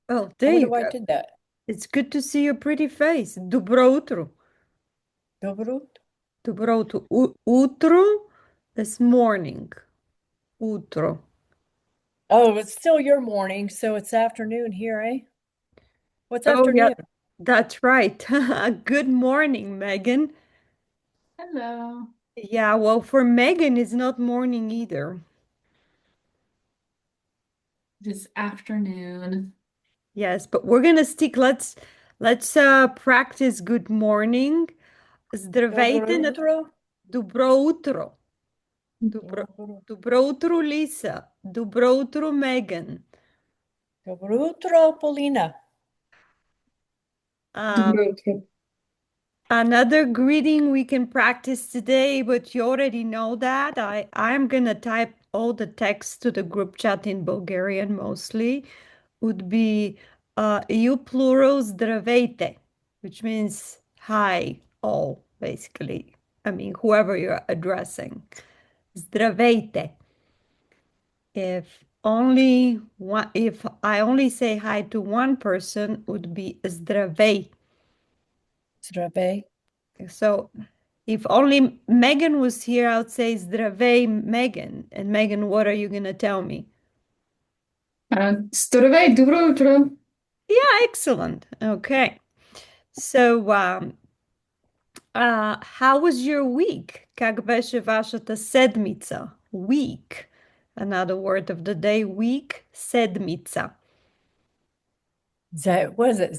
Oh, I there wonder you why I go. did that. It's good to see your pretty face. Dobro utro. Dobro. Dobro utro. Utro is morning. Utro. Oh, it's still your morning, so it's afternoon here, eh? What's Oh, yeah, afternoon? that's right. Good morning, Megan. Hello. Yeah, well, for Megan, it's not morning either. It is afternoon. Yes, but we're gonna stick. Let's practice good morning. Dobro Здравейте на utro. добро утро. Добро, Dobro, добро утро, Лиса. Добро утро, Меган. dobro utro, Polina. Um, Dobro utro. Another greeting we can practice today, but you already know that. I'm gonna type all the text to the group chat in Bulgarian mostly. Would be you plural zdravейте, which means hi all, basically. I mean, whoever you're addressing. Здравейте. If I only say hi to one person, would be здравей. Zdravej. So if only Megan was here, I would say zdravей, Megan. And Megan, what are you gonna tell me? Здравей, добро утро. Yeah, excellent. Okay. So, how was your week? Как беше вашата седмица? Week. Another word of the day, week, седмица. What is it?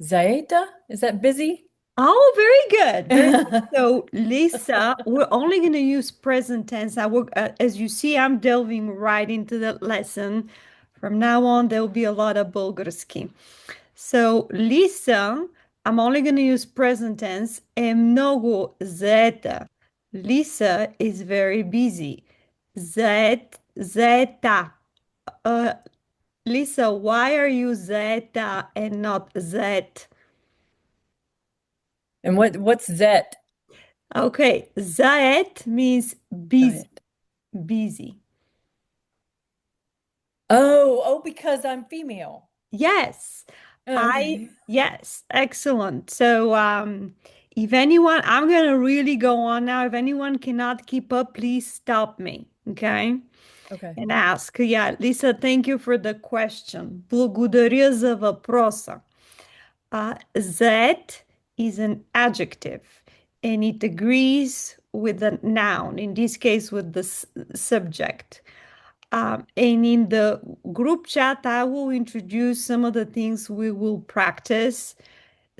Zaeta? Is that busy? Oh, very good. Very good. So, Lisa, we're only going to use present tense. As you see, I'm delving right into the lesson. From now on, there'll be a lot of Bulgarski. So, Lisa, I'm only going to use present tense. Е много заета. Lisa is very busy. Заета. Uh, Lisa, why are you zaeta and not zet? And what's Zet? Okay, zaet means busy, Diet. busy. Oh, because I'm female. Yes, Okay. yes, excellent. So, if anyone, I'm gonna really go on now. If anyone cannot keep up, please stop me, okay? Okay. And ask. Yeah, Lisa, thank you for the question. Благодаря за въпроса. That is an adjective and it agrees with a noun, in this case with the subject. And in the group chat, I will introduce some of the things we will practice.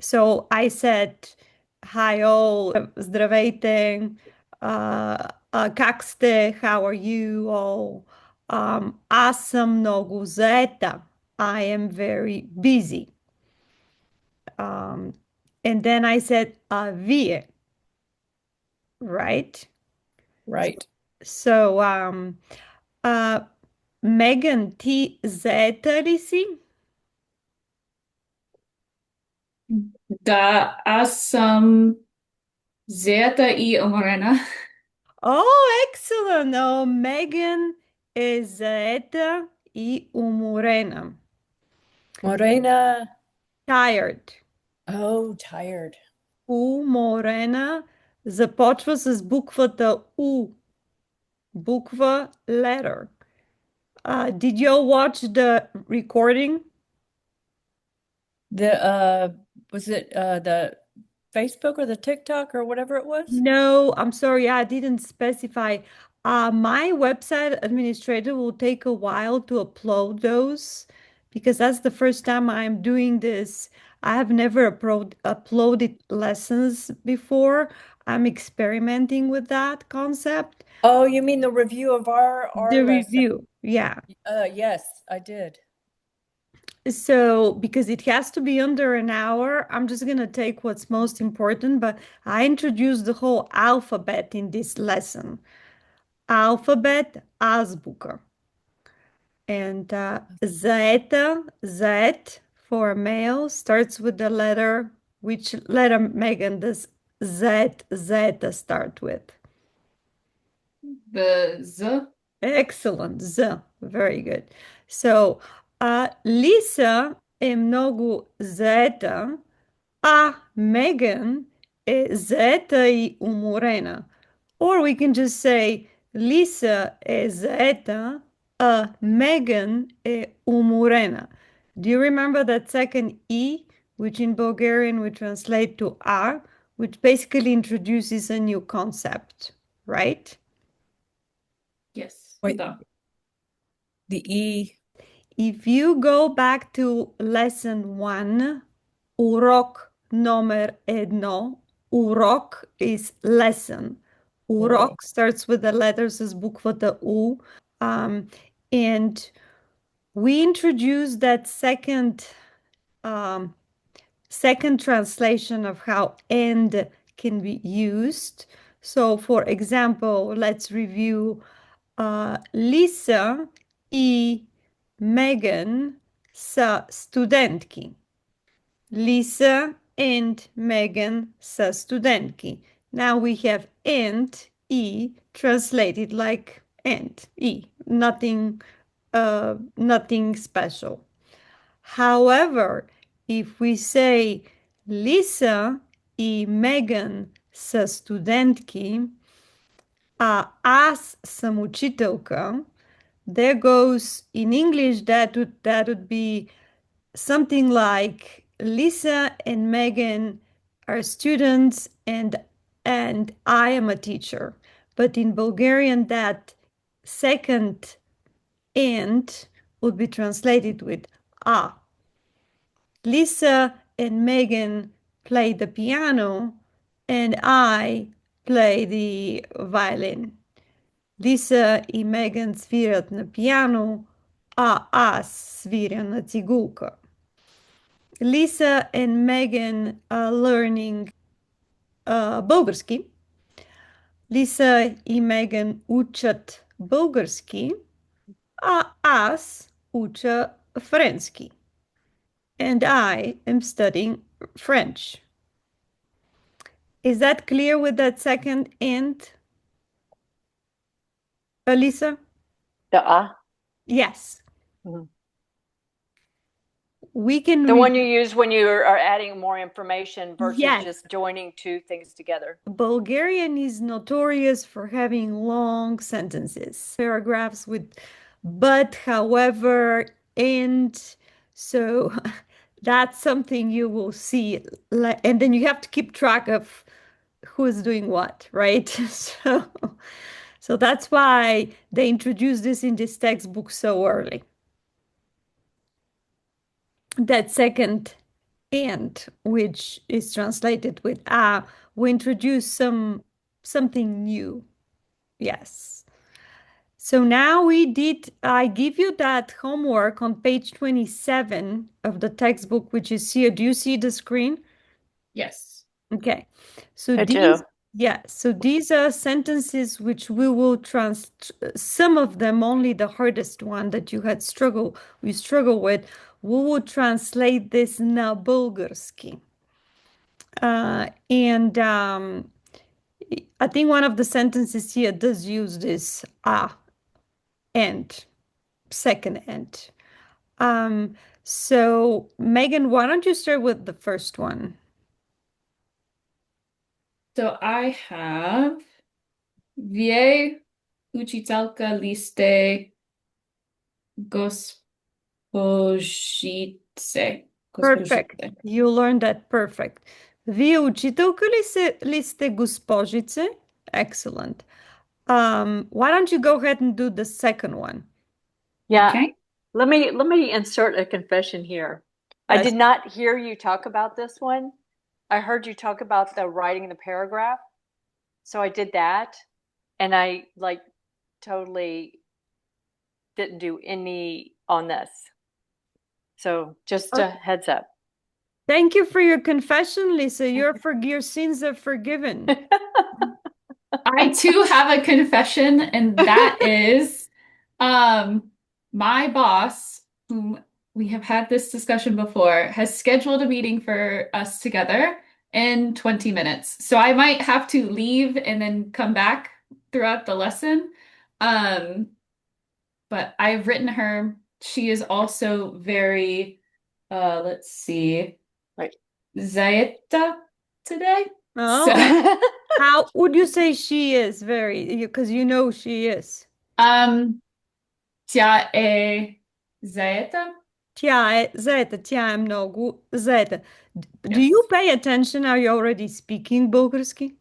So I said, hi all, здравейте, как сте, how are you all? Аз съм много заета. I am very busy. Um, and then I said, wir, right? Right. So, uh, Megan, ti заета ли си? Da аз съм заета и уморена. Oh, excellent. Oh, Megan е заета и уморена. Morena. Tired. Oh, tired. Уморена започва с буквата У. Bukva letter. Did you all watch the recording? The was it the Facebook or the TikTok or whatever it was? No, I'm sorry, I didn't specify. My website administrator will take a while to upload those because that's the first time I'm doing this. I have never uploaded lessons before. I'm experimenting with that concept. Oh, you mean the review of our The lesson? review, yeah. Yes, I did. So, because it has to be under an hour, I'm just going to take what's most important, but I introduced the whole alphabet in this lesson. Alphabet, азбука. And Zeta, Zet for male starts with the letter. Which letter, Megan, does Zeta start with? The z. Excellent. Z. Very good. So Лиса е много заета, а Megan е заета и уморена. Or we can just say Lisa е заета, а Megan е уморена. Do you remember that second E, which in Bulgarian we translate to A, which basically introduces a new concept, right? Yes. Wait, the E. If you go back to lesson one, урок номер едно, урок is lesson. Oh, Урок starts with the letters as буквата U. And we introduced that um, second translation of how and can be used. So, for example, let's review Lisa и Megan са студентки. Lisa and Megan са студентки. Now we have and e translated like and e, nothing special. However, if we say Lisa и Megan са студентки, а аз съм учителка, there goes in English that would be something like Lisa and Megan are students and I am a teacher. But in Bulgarian that second and would be translated with a. Lisa and Megan play the piano and I play the violin. Lisa и Меган свирят на пиано, а аз свиря на цигулка. Lisa and Megan are learning български. Lisa и Megan учат български, а аз уча френски. And I am studying French. Is that clear with that second and, Lisa? The ah. Yes. Mhm. We can The one you use when you are adding more information versus Yes. just joining two things together. Bulgarian is notorious for having long sentences, paragraphs with but, however, and. So that's something you will see. And then you have to keep track of who's doing what, right? So that's why they introduced this in this textbook so early. That second and, which is translated with a, we introduce something new. Yes. So now I give you that homework on page 27 of the textbook, which is here. Do you see the screen? Yes. Okay. So I do. so these are sentences which we will some of them, only the hardest one that we struggle with, we will translate this na bulgarski. And I think one of the sentences here does use this and, second and. So Megan, why don't you start with the first one? So I have Vie Uchitelka Liste Gospožice. Perfect. You learned that perfect. Вие учителка ли сте, госпожице? Excellent. Why don't you go ahead and do the second one? Yeah. Okay. Let me insert a confession here. I Yes. did not hear you talk about this one. I heard you talk about the writing the paragraph. So I did that and I totally didn't do any on this. So just a heads up. Thank you for your confession, Lisa. Your sins are forgiven. I too have a confession, and that is my boss, whom we have had this discussion before, has scheduled a meeting for us together in 20 minutes. So I might have to leave and then come back throughout the lesson. But I've written her she is also very, let's see, Right. Zaeta today. So, Oh, how would you say she is very, because you know she is. um, tja e Zaeta? Tja je zeta, tja je mnogo zeta. Do you Yes. pay attention? Are you already speaking Bulgarski?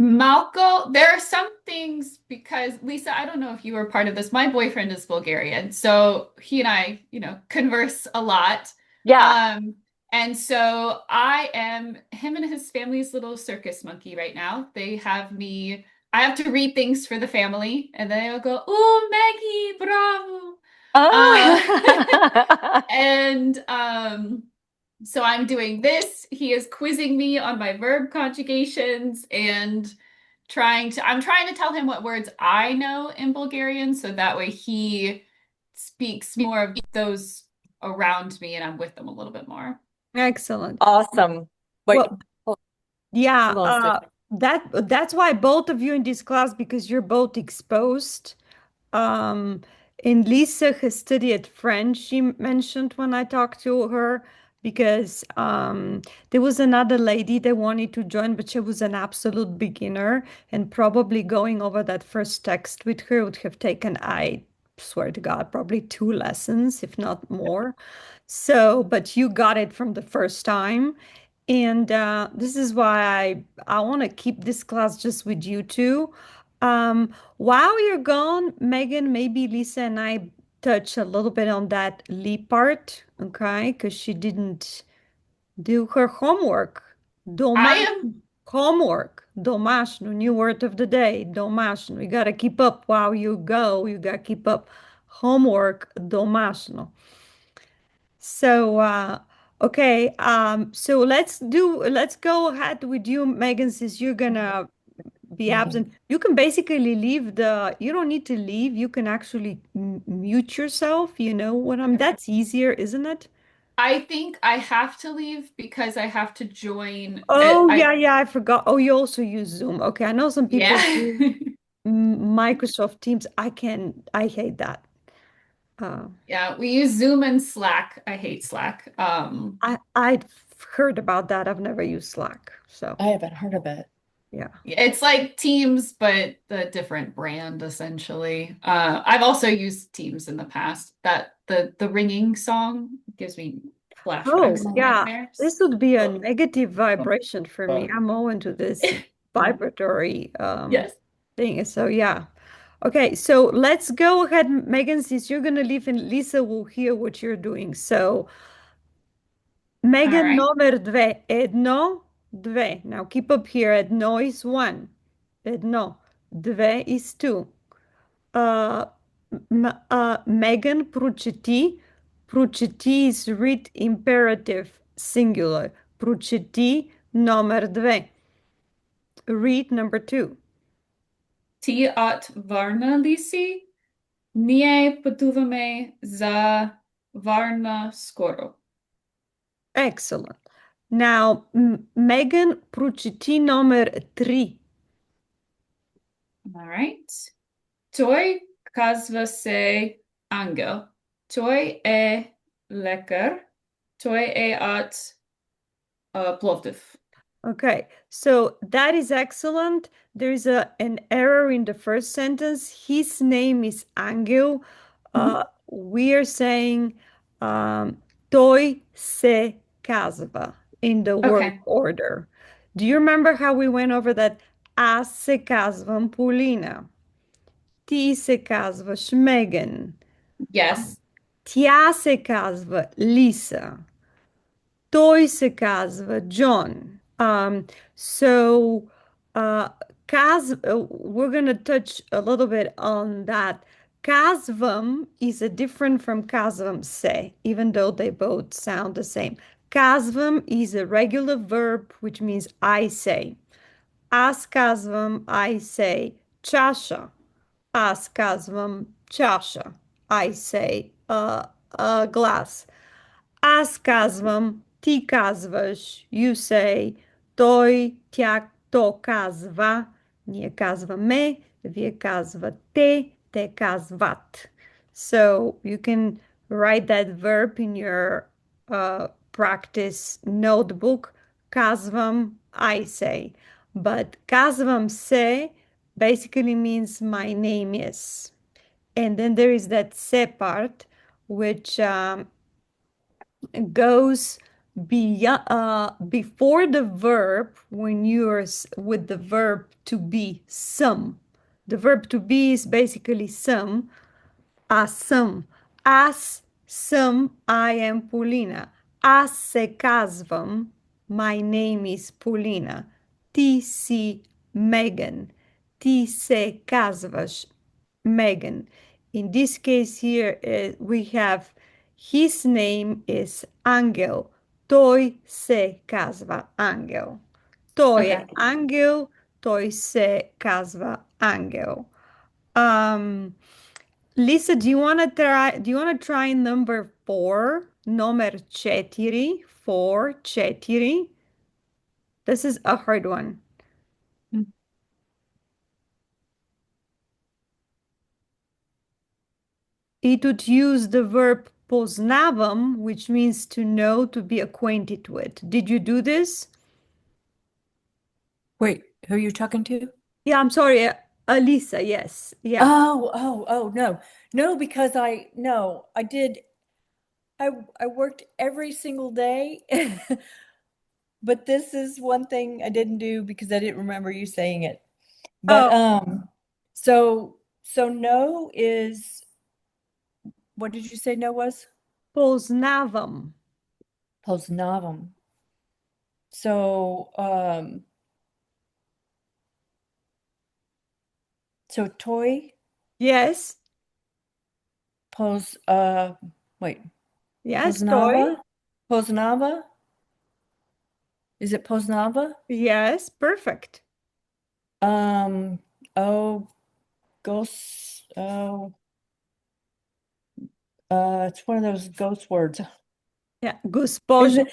Malco, there are some things because Lisa, I don't know if you were part of this. My boyfriend is Bulgarian, so he and I, converse a lot. Yeah. Um, and so I am him and his family's little circus monkey right now. I have to read things for the family, and then they'll go, "Oh, Maggie, bravo." Oh. And so I'm doing this. He is quizzing me on my verb conjugations and I'm trying to tell him what words I know in Bulgarian so that way he speaks more of those around me and I'm with them a little bit more. Excellent. Awesome. Wait, Well, yeah, hold on a second. that's why both of you in this class, because you're both exposed. Um, and Lisa has studied French, she mentioned when I talked to her, because there was another lady that wanted to join, but she was an absolute beginner, and probably going over that first text with her would have taken, I swear to God, probably 2 lessons, if not more. So, but you got it from the first time. And this is why I want to keep this class just with you two. While you're gone, Megan, maybe Lisa and I touch a little bit on that Lee part, okay? Because she didn't do her homework. I Domash am homework. Domashno, new word of the day. Domashno. You gotta keep up while you go. You gotta keep up homework. Domashno. So, okay, so let's go ahead with you, Megan, since you're gonna be absent. You can basically you don't need to leave. You can actually mute yourself. You know what that's easier, isn't it? I think I have to leave because I have to join Oh, I yeah, yeah, I forgot. Oh, you also use Zoom. Okay, I know some people yeah. do Microsoft Teams. I hate that. Uh, Yeah, we use Zoom and Slack. I hate Slack. I'd heard about that. I've never used Slack. So, I haven't heard of it. yeah. Yeah, it's like Teams, but the different brand essentially. I've also used Teams in the past. That the ringing song gives me flashbacks Oh, and yeah. nightmares. This would be a negative vibration for me. I'm all into this vibratory Yes. thing. So, yeah. Okay, so let's go ahead, Megan, since you're gonna leave and Lisa will hear what you're doing. So, All Megan, right. number dve. Edno, dve. Now keep up here. Edno is one. Edno. Dve is two. Uh, Megan, pručiti. Pručiti is read imperative, singular. Pručiti, number dve. Read number two. Ti at varna lisi, nie potuvame za varna skoro. Excellent. Now, Megan, pručiti number three. All right. Toi kazva se angel. Toi e lekar. Toi e at plovdiv. Okay, so that is excellent. There is an error in the first sentence. His name is Angel. We are saying Toi se казва in the word Okay. order. Do you remember how we went over that? Аз се казвам Полина. Ти се казваш Меган. Yes. Тя се казва Лиса. Той се казва John. So we're gonna touch a little bit on that. Казвам is a different from казвам се, even though they both sound the same. Казвам is a regular verb, which means I say. Аз казвам, I say, чаша. Аз казвам, чаша. I say, a glass. Аз казвам, ти казваш, you say, той, тя, то казва, ние казваме, вие казвате, те казват. So you can write that verb in your practice notebook. Казвам, I say. But казвам се basically means my name is. And then there is that se part, which goes before the verb when you're with the verb to be some. The verb to be is basically some. As some. As some, I am Paulina. As se казвам, my name is Paulina. Ti si Megan. Ti se казваш, Megan. In this case here, we have his name is Angel. Той се казва Ангел. Той е Okay. ангел, той се казва ангел. Um, Lisa, do you want to try number 4? Номер 4, 4, 4. This is a hard one. It would use the verb poznavam, which means to know, to be acquainted with. Did you do this? Wait, who are you talking to? Yeah, I'm sorry, Lisa, yes. Yeah. Oh, no. No, because I did. I worked every single day, but this is one thing I didn't do because I didn't remember you saying it. But Oh, so no is, what did you say no was? poznavam. Poznavam. So so toy Yes. pos wait, Yes, toy. Poznava? Poznava? Is it Poznava? Yes, perfect. Um, oh, ghost, oh, it's one of those ghost words. Yeah, Is it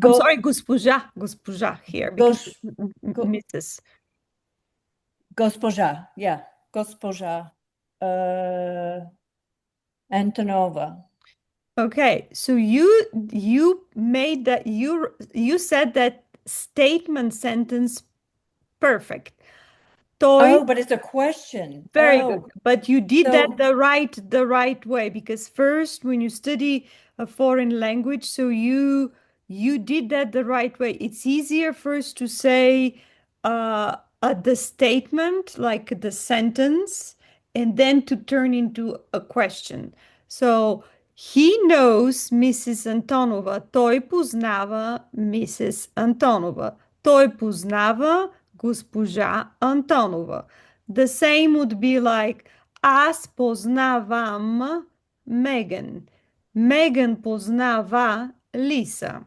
I'm sorry, go госпожа here because ghost go Mrs. Gospoja? Yeah, Gospoja. Uh, Antonova. Okay, so you made that you said that statement sentence perfect. Toy. Oh, but it's a question. Very good. But you did that So the right way because first when you study a foreign language, so you did that the right way. It's easier first to say the statement, like the sentence, and then to turn into a question. So he knows Mrs. Antonova. Той познава Mrs. Antonova. Той познава госпожа Антонова. The same would be like аз познавам Megan. Megan познава Lisa.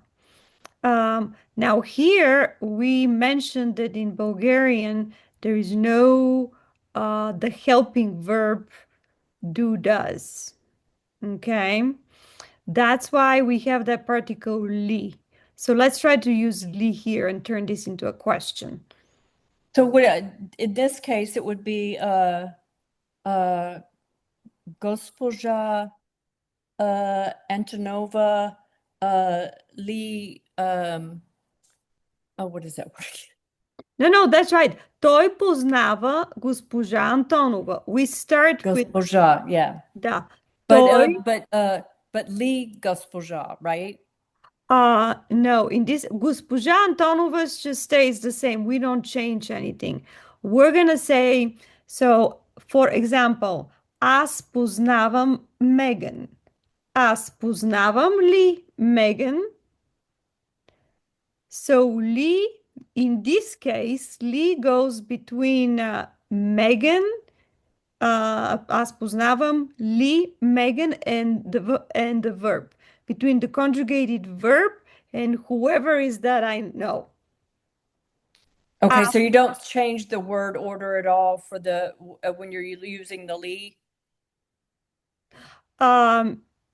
Now here we mentioned that in Bulgarian there is no the helping verb do does. Okay, that's why we have that particle li. So let's try to use li here and turn this into a question. so what in this case it would be Gospoja Antonova Lee oh, what is that word? No, that's right. Той познава госпожа Антонова. We start with Gospoja, yeah. да. But Той, but Lee Gospoja, right? no, in this, госпожа Антонова just stays the same. We don't change anything. We're gonna say, so for example, аз познавам Megan. Аз познавам ли Megan? So Lee, in this case, Lee goes between Megan, аз познавам Lee, Megan, and the verb. Between the conjugated verb and whoever is that I know. Okay, As, so you don't change the word order at all for the when you're using the Lee?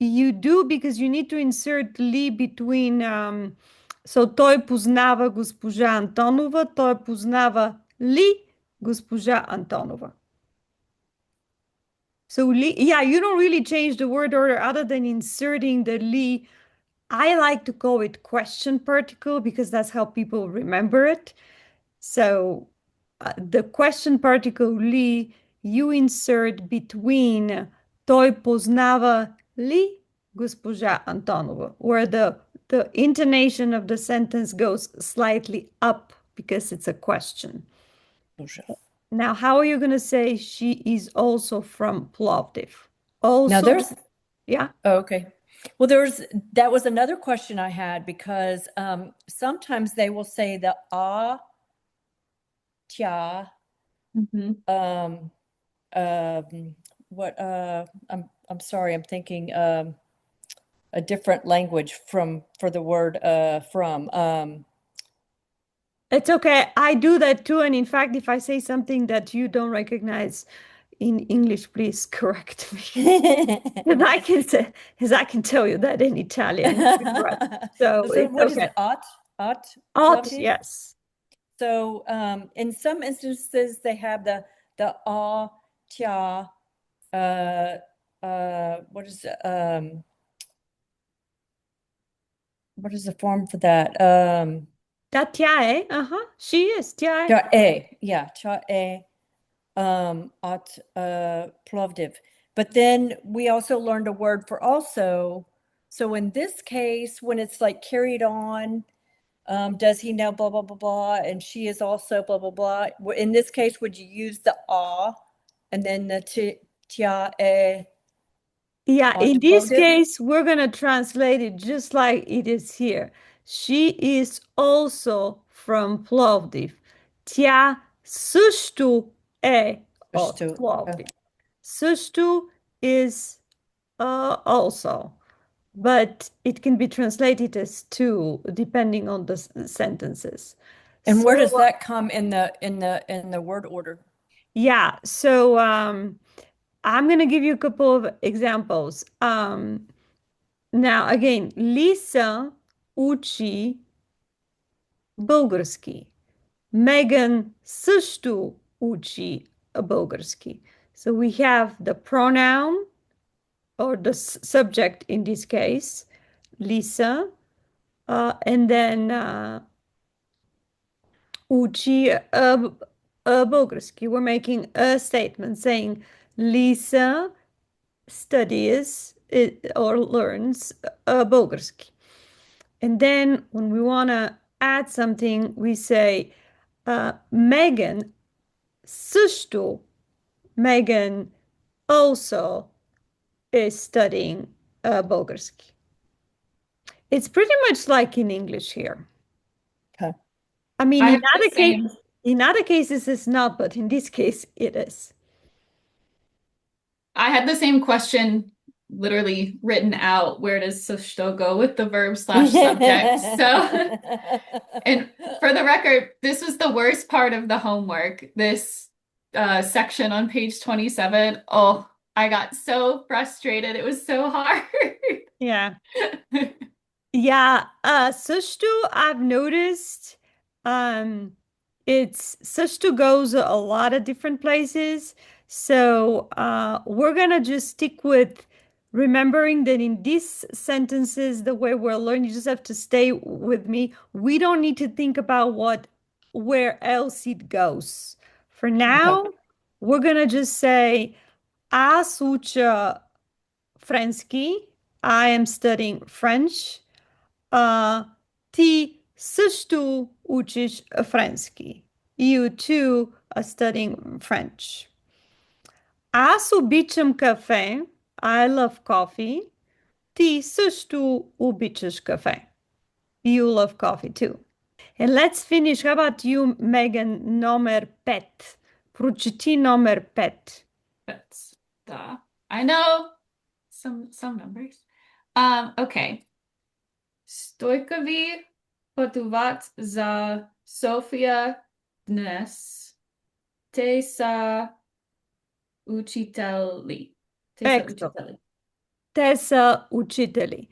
you do because you need to insert Lee between so той познава госпожа Антонова, той познава ли госпожа Антонова. So li, yeah, you don't really change the word order other than inserting the li. I like to call it question particle because that's how people remember it. So the question particle li you insert between той познава ли госпожа Антонова, where the intonation of the sentence goes slightly up because it's a question. Now, how are you going to say she is also from Plovdiv? Now Also, there's, yeah. oh, okay. Well, that was another question I had because sometimes they will say the tja, um, what, I'm sorry, I'm thinking a different language for the word from. It's okay. I do that too. And in fact, if I say something that you don't recognize in English, please correct me. And I can say, as I can tell you that in Italian. So So it's what is okay. it? Ot, Ot, Plovdiv? yes. So in some instances they have the tja, what is the form for that? That tiae, uh-huh. She is tiae. Cha e, at Plovdiv. But then we also learned a word for also. So in this case, when it's like carried on, does he know blah blah blah blah, and she is also blah blah blah. In this case, would you use the and then the tia e Yeah, in at this Plovdiv? case, we're going to translate it just like it is here. She is also from Plovdiv. Тя също е от Pashto. Plovdiv. Също is also, but it can be translated as two depending on the sentences. And So, where does that come in the word order? yeah, so I'm going to give you a couple of examples. Now, again, Lisa учи български. Megan също учи български. So we have the pronoun or the subject in this case, Lisa, and then учи български. We're making a statement saying Lisa studies or learns български. And then when we want to add something, we say Megan също, Megan also is studying български. It's pretty much like in English here. Okay. I mean, I have the same. in other cases it's not, but in this case it is. I had the same question literally written out. Where does "също" go with the verb slash subject? So, and for the record, this was the worst part of the homework. This section on page 27. Oh, I got so frustrated. It was so hard. Yeah. Yeah, също I've noticed it's също goes a lot of different places. So we're gonna just stick with remembering that in these sentences, the way we're learning, you just have to stay with me. We don't need to think about where else it goes. For now, we're gonna just say аз уча френски. I am studying French. Ти също учиш френски. You too are studying French. Аз обичам кафе. I love coffee. Ти също обичаш кафе. You love coffee too. And let's finish. How about you, Megan, номер 5? Прочети номер 5. That's I know some numbers. Okay. Stojkovi putovat za Sofia dnes. Te sa učiteli. Te sa Excellent. učiteli. Те са учители.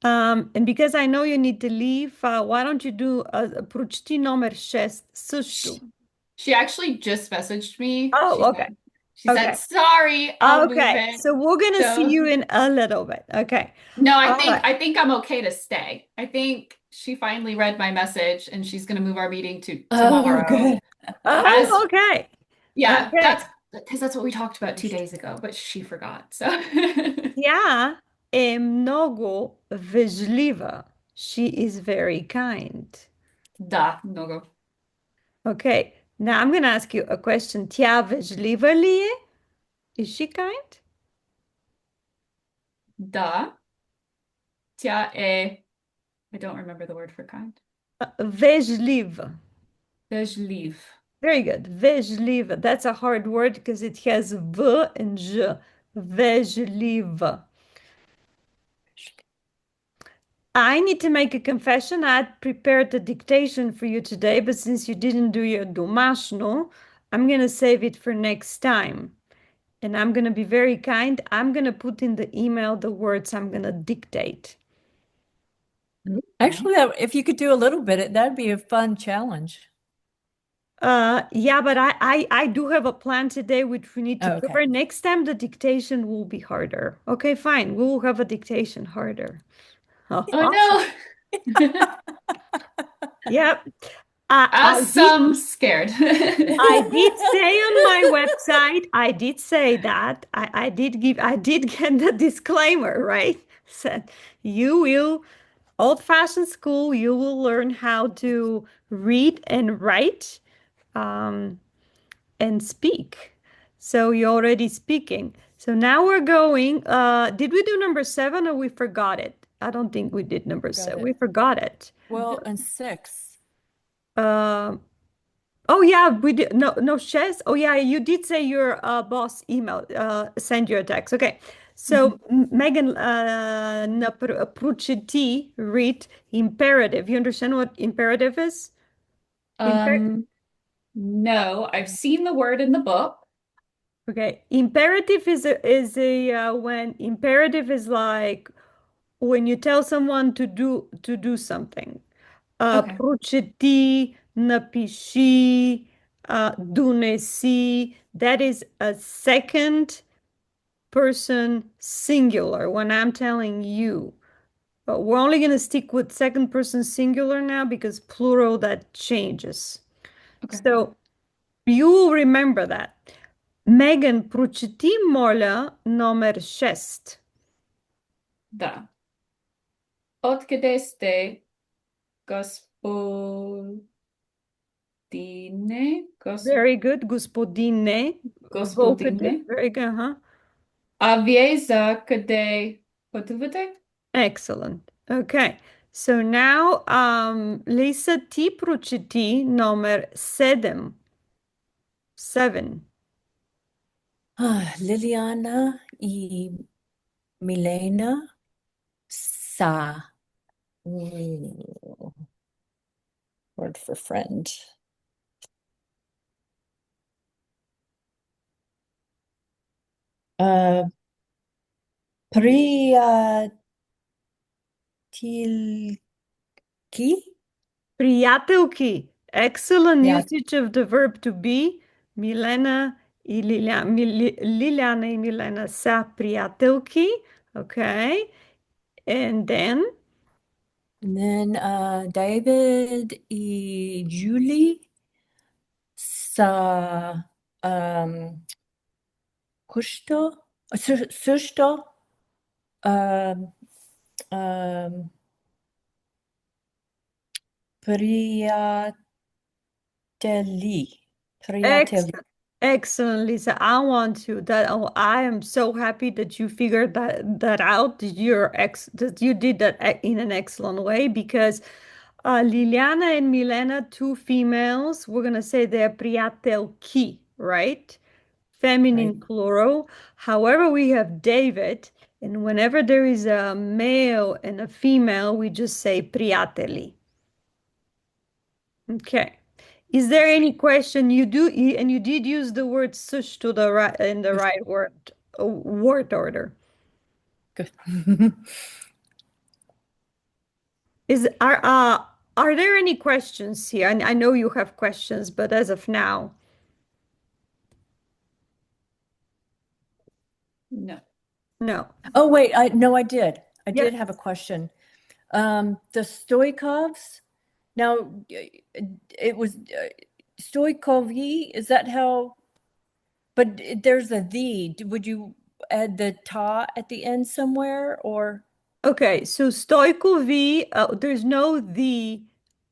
And because I know you need to leave, why don't you do прочети номер 6 също? She actually just messaged me. Oh, okay. She said, Okay. sorry, I'll move Okay. it. So we're gonna see So you in a little bit. Okay. no, All right. I think I'm okay to stay. I think she finally read my message and she's gonna move our meeting to Oh, tomorrow. good. As Oh, okay. yeah, Okay. that's because that's what we talked about 2 days ago, but she forgot. So Tja är mnogo vęžliva. She is very kind. da, no go. Okay. Now I'm gonna ask you a question. Tja vęžliva li je? Is she kind? Da, tja e, I don't remember the word for kind. Vęžliv. Vejliv. Very good. Vęžliva. That's a hard word because it has V and J. Vęžliva. I need to make a confession. I had prepared the dictation for you today, but since you didn't do your domashno, I'm going to save it for next time. And I'm going to be very kind. I'm going to put in the email the words I'm going to dictate. Actually, if you could do a little bit, that'd be a fun challenge. Yeah, but I do have a plan today which we need to Oh, okay. cover. Next time the dictation will be harder. Okay, fine. We will have a dictation harder. Oh, awesome. Oh no. Yep. I'm scared. I did say on my website, I did say that. I did get the disclaimer, right? Said you will, old-fashioned school, you will learn how to read and write, um, and speak. So you're already speaking. So now we're going, did we do number 7 or we forgot it? I don't think we did number Got 7. it. We forgot it. Well, and 6. Um, Oh yeah, we did. No, no, Shes. Oh yeah, you did say your boss email, send you a text. Okay. So Mhm. Megan, pručiti, read imperative. You understand what imperative is? Imper Um, no, I've seen the word in the book. okay. Imperative is a when imperative is like when you tell someone to do something. Okay. Прочети, напиши, донеси. That is a second person singular when I'm telling you. But we're only going to stick with second person singular now because plural that changes. Okay. So you will remember that. Megan, прочети, моля, номер 6. Da. Откъде сте, господине? Very good. Господине. Vocative. Господине. Very good, huh? А вие за къде пътувате? Excellent. Okay. So now, Lisa, ti прочети номер 7. 7. Liliana y Milena sa. Mm, word for friend. Uh, Priyatilki? Приятелки. Excellent Yeah. usage of the verb to be. Milena и Liliana и Milena са приятелки. Okay. And then, And then David y Julie sa kushto, sushto, um, um, priateli, priateli. excellent. Excellent, Lisa. I want to that. Oh, I am so happy that you figured that out. That you did that in an excellent way because Liliana and Milena, two females, we're gonna say they're priatelki, right? Right. Feminine plural. However, we have David, and whenever there is a male and a female, we just say priateli. Okay. Is there any question and you did use the word sush to the right in the right word order? Good. Are there any questions here? I know you have questions, but as of now, No. No. Oh, wait, I did. I Yeah. did have a question. The Stoikovs. Now, it was Stoikovyi. Is that how? But there's a the. Would you add the ta at the end somewhere, or Okay, so stoico V, there's no the,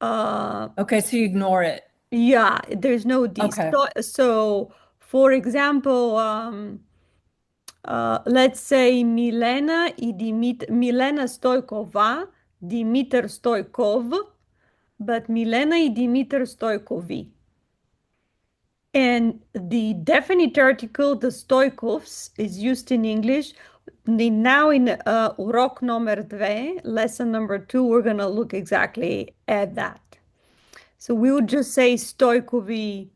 uh, okay, so you ignore it. yeah, there's no the. Okay. So, for example, let's say Milena Stoikova, Dimitar Stoikov, but Milena и Dimitar Stoikovi. And the definite article, the Stoikovs, is used in English. Now in урок номер 2, lesson number 2, we're going to look exactly at that. So we would just say Stoikovi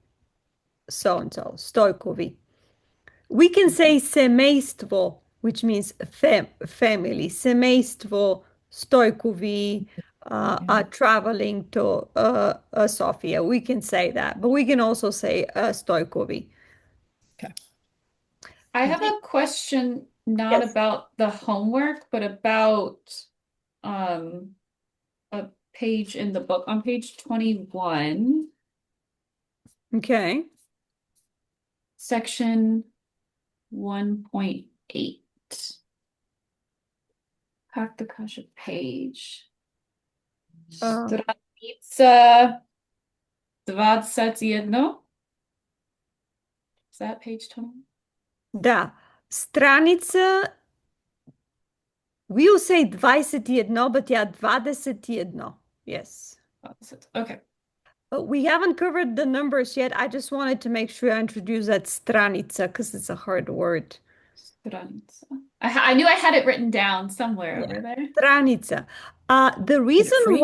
so-and-so, Stoikovi. We can say семейство, which means family. Семейство Stoikovi are traveling to Sofia. We can say that, but we can also say Stoikovi. Okay. I have a question not Yes. about the homework, but about um a page in the book on page 21, Okay. section 1.8. Как the kasha page? Uh, Stranica 21. Is that page 20? да. Страница, we will say 21, but yeah, 21. Yes. Okay. But we haven't covered the numbers yet. I just wanted to make sure I introduce that stranica because it's a hard word. Stranica. I knew I had it written down somewhere Yeah, over there. stranica. The Did it reason freeze?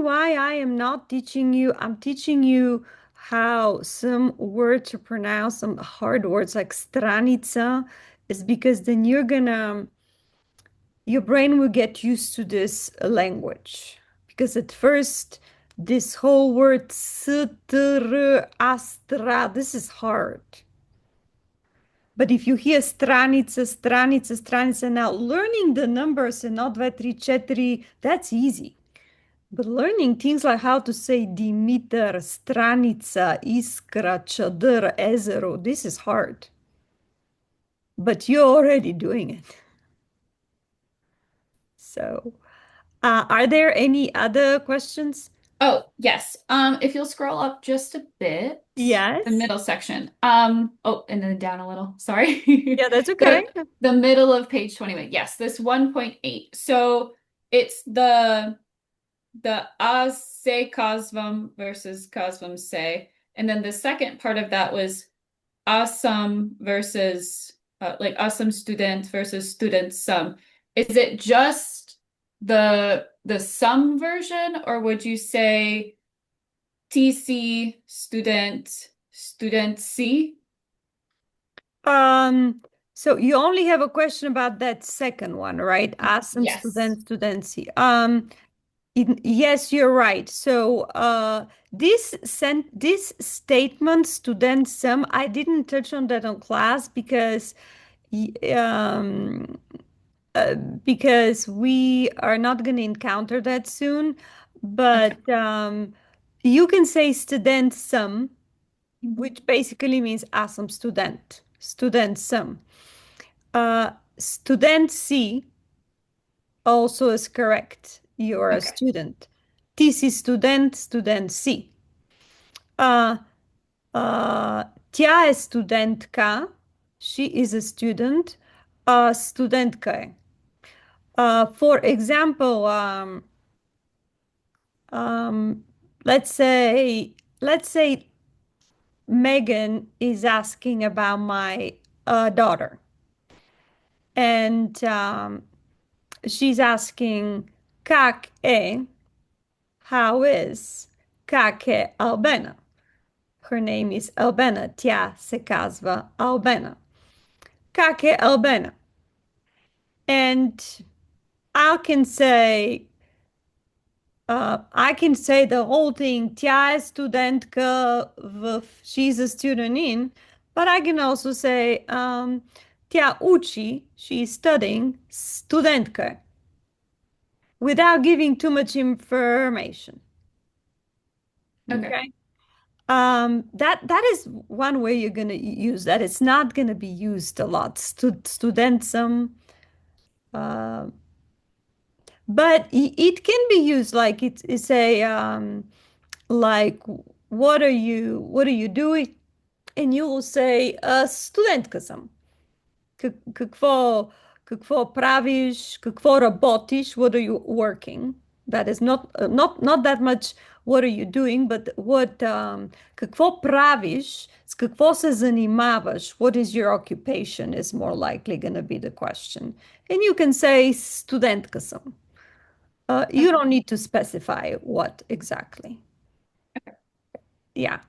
why I am not teaching you, I'm teaching you how some words to pronounce, some hard words like stranica, is because then your brain will get used to this language. Because at first, this whole word str, astra, this is hard. But if you hear stranica, stranica, stranica, now learning the numbers and not 2, 3, 4, that's easy. But learning things like how to say Dimitar, stranica, iskra, chadr, ezero, this is hard. But you're already doing it. So, are there any other questions? Oh, yes. If you'll scroll up just a bit, the Yes. middle section. Oh, and then down a little. Sorry. Yeah, that's okay. The middle of page 21. Yes, this 1.8. So it's the as se kazvam versus kazvam se. And then the second part of that was asam versus like asam student versus student sum. Is it just the sum version, or would you say TC student C? Um, so you only have a question about that second one, right? Ask some Yes. studency. Yes, you're right. So this statement, student sum, I didn't touch on that on class y- um, because we are not going to encounter that soon. Okay. But you can say student sum, Mhm. which basically means awesome student, student sum. Student C also is correct. You are a Okay. student. TC student, student C. Uh, Тя е студентка. She is a student. Студентка е. For example, um, let's say Megan is asking about my daughter, and she's asking как е, how is, как е Albena. Her name is Albena. Тя се казва Albena. Как е Albena? And I can say I can say the whole thing. Тя е студентка she's a student in, but I can also say Tja uči, she is studying, studentka, without giving too much information. Okay. Okay. That is one way you're gonna use that. It's not gonna be used a lot. Studentsum, uh, but it can be used like it's a like what are you doing? And you will say studentka sam. Какво, какво правиш, какво работиш, what are you working? That is not that much what are you doing, but какво правиш, с какво се занимаваш, what is your occupation is more likely going to be the question. And you can say студентка съм. You Okay. don't need to specify what exactly. Yeah.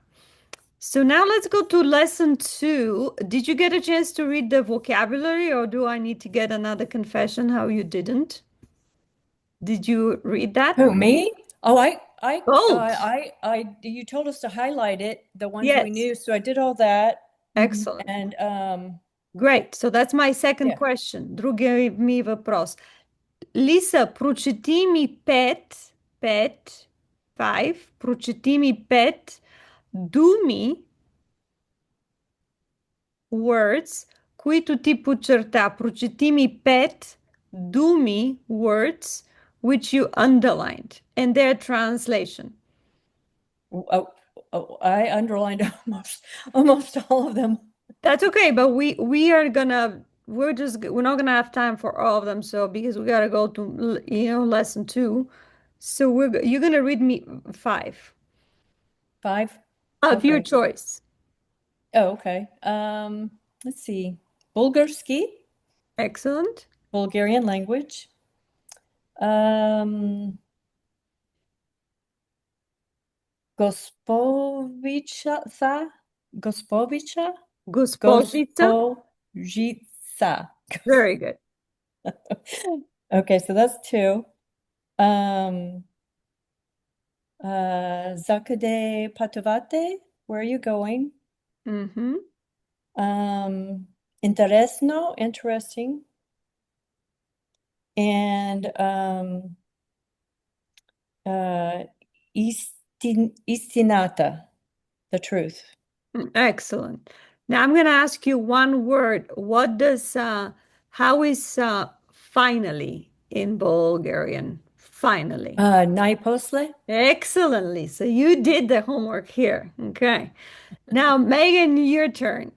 So now let's go to lesson 2. Did you get a chance to read the vocabulary, or do I need to get another confession how you didn't? Did you read that? Who, me? Oh, Both. you told us to highlight it, the ones we Yes. knew, so I did all that. Excellent. And Great. So that's my second yeah. question. Други ми въпрос. Лиса, прочети ми five, прочети ми пет думи, words, които ти подчерта. Прочети ми пет думи, words, which you underlined, and their translation. I underlined almost all of them. That's okay, but we're not gonna have time for all of them, so because we gotta go to lesson 2. So you're gonna read me five Five? of your Okay. choice. Oh, okay. Let's see. Bulgarski, Excellent. Bulgarian language. Gospovica, Gospovica, Gospodzica. Gospovica. Very good. Okay, so that's 2. Zakade Patovate, where are you going? Mm-hmm. Interesno, interesting. And istinata, the truth. Excellent. Now I'm gonna ask you one word. How is finally in Bulgarian? Finally. Naiposle? Excellently. So you did the homework here. Okay. Now, Megan, your turn.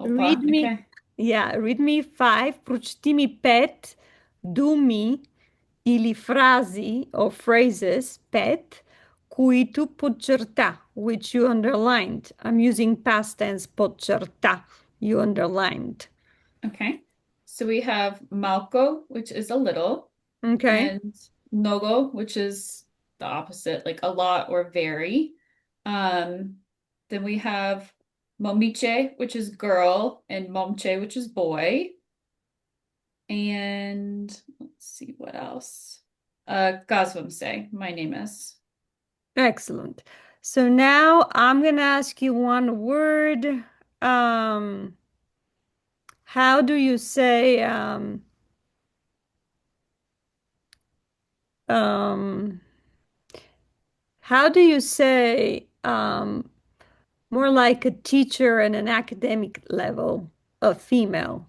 Opa. Okay. Read me five, прочети ми пет думи или фрази or phrases, пет, които подчерта, which you underlined. I'm using past tense, подчерта, you underlined. Okay. So we have Malco, which is a little, Okay. and Nogo, which is the opposite, like a lot or very. Then we have Momiche, which is girl, and Momche, which is boy. And let's see what else. Gazvamse, my name is. Excellent. So now I'm going to ask you one word. How do you say um, how do you say more like a teacher and an academic level, a female?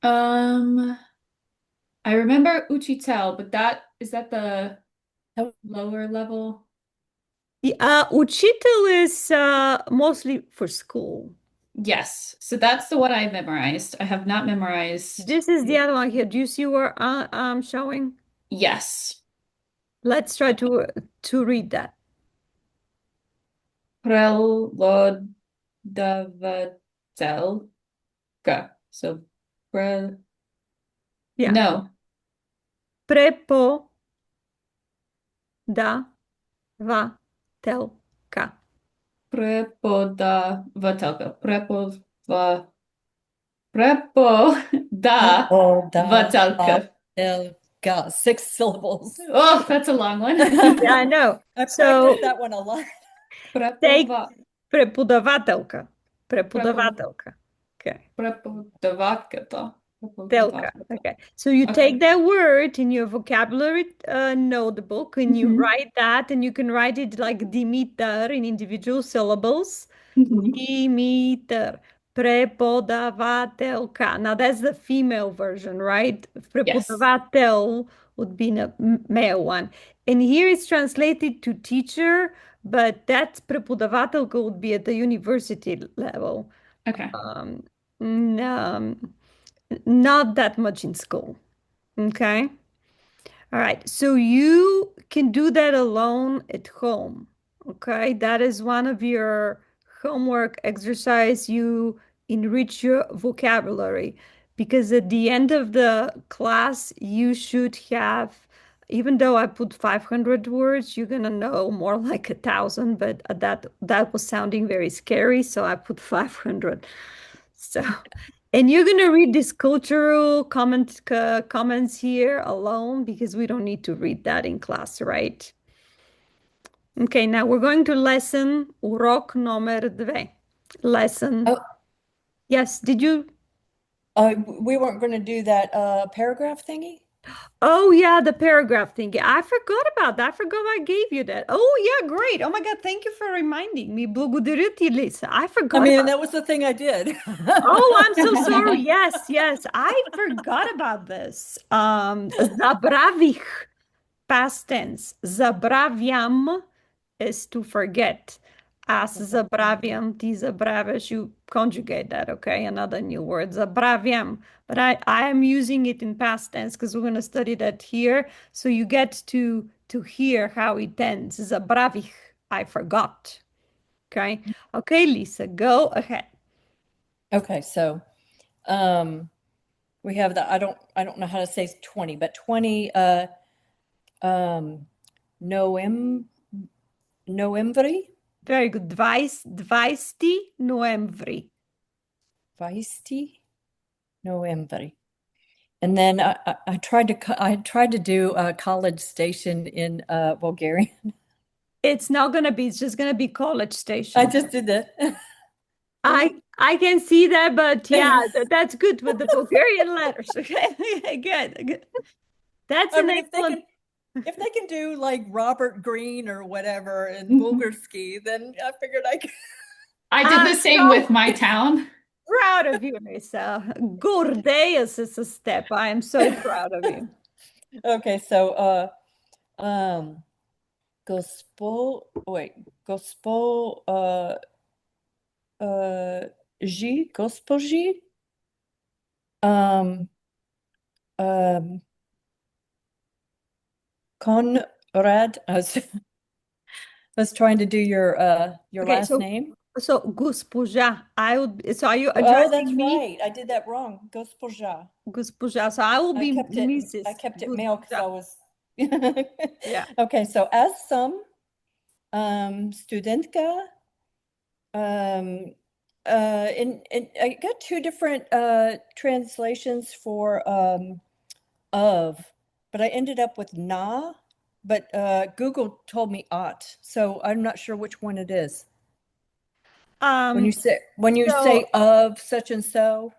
I remember Uchitel, but is that the Oh. lower level? Учител is mostly for school. Yes. So that's the one I memorized. I have not memorized. This is the other one here. Do you see where I'm showing? Yes. Let's try to read that. Prelodavatelka. So Yeah. no. Prepo da va telka. Prepodavatelka. Prepodavatelka. Elga, 6 syllables. Oh, that's a long one. Yeah, I know. I So practiced that one a lot. take Prepova. преподавателка. Преподавателка. Okay. Prepodavatkata. Telka. Prepodavatkata. Okay. So you Okay. take that word in your vocabulary notebook and you Hmm. write that, and you can write it like Dimitar in individual syllables. Hmm. Dimitar. Prepodavatelka. Now that's the female version, right? Yes. Prepodavatel would be the male one. And here it's translated to teacher, but that prepodavatelka would be at the university level. Okay. Um, n- um, Not that much in school. Okay. All right. So you can do that alone at home. Okay. That is one of your homework exercise. You enrich your vocabulary because at the end of the class, you should have, even though I put 500 words, you're gonna know more like 1,000, but that was sounding very scary, so I put 500. So, and you're gonna read these cultural comments here alone because we don't need to read that in class, right? Okay, now we're going to lesson urok номер 2. Lesson. Oh, Yes, did you? we weren't going to do that paragraph thingy? Oh yeah, the paragraph thing. I forgot about that. I forgot I gave you that. Oh yeah, great. Oh my God, thank you for reminding me. Благодарю ти, Lisa. I I forgot mean, about. that was the thing I did. Oh, I'm so sorry. Yes, yes. I forgot about this. Забравих. Past tense. Zabraviam is to forget. As zabraviam, ti zabravas, you conjugate that, okay? Another new word, zabraviam. But I am using it in past tense because we're going to study that here. So you get to hear how it ends. Zabravich, I forgot. Okay. Okay, Lisa, go ahead. Okay, so um we have the I don't know how to say 20, but 20 um Noem Noemvri? Very good. 20 noiembri. Vaisti Noemvri. And then I tried to do a college station in Bulgarian. It's not gonna be, it's just gonna be College I Station. just did that. I can see that, but yeah, that's good with the Bulgarian letters. Okay, good, good. That's I an mean, excellent. if they can do like Robert Greene or whatever in Mhm. Bulgarski, then I figured I could. I did the I'm same so with my town. proud of you, Lisa. Gordeus is a step. I am so proud of you. Okay, so um gospel uh Gospoji um um Conrad. I was trying to do your Okay, last so name. Guspuja, I would. So are you Oh, that's addressing me, right. I did that wrong. Gospoja. Guspuja? So I will be I Mrs. kept it male because Guspuja. I was Yeah. okay. So as some studentka, and I got two different translations for of, but I ended up with na, but Google told me ot, so I'm not sure which one it is. Um. When you So, say of such and so,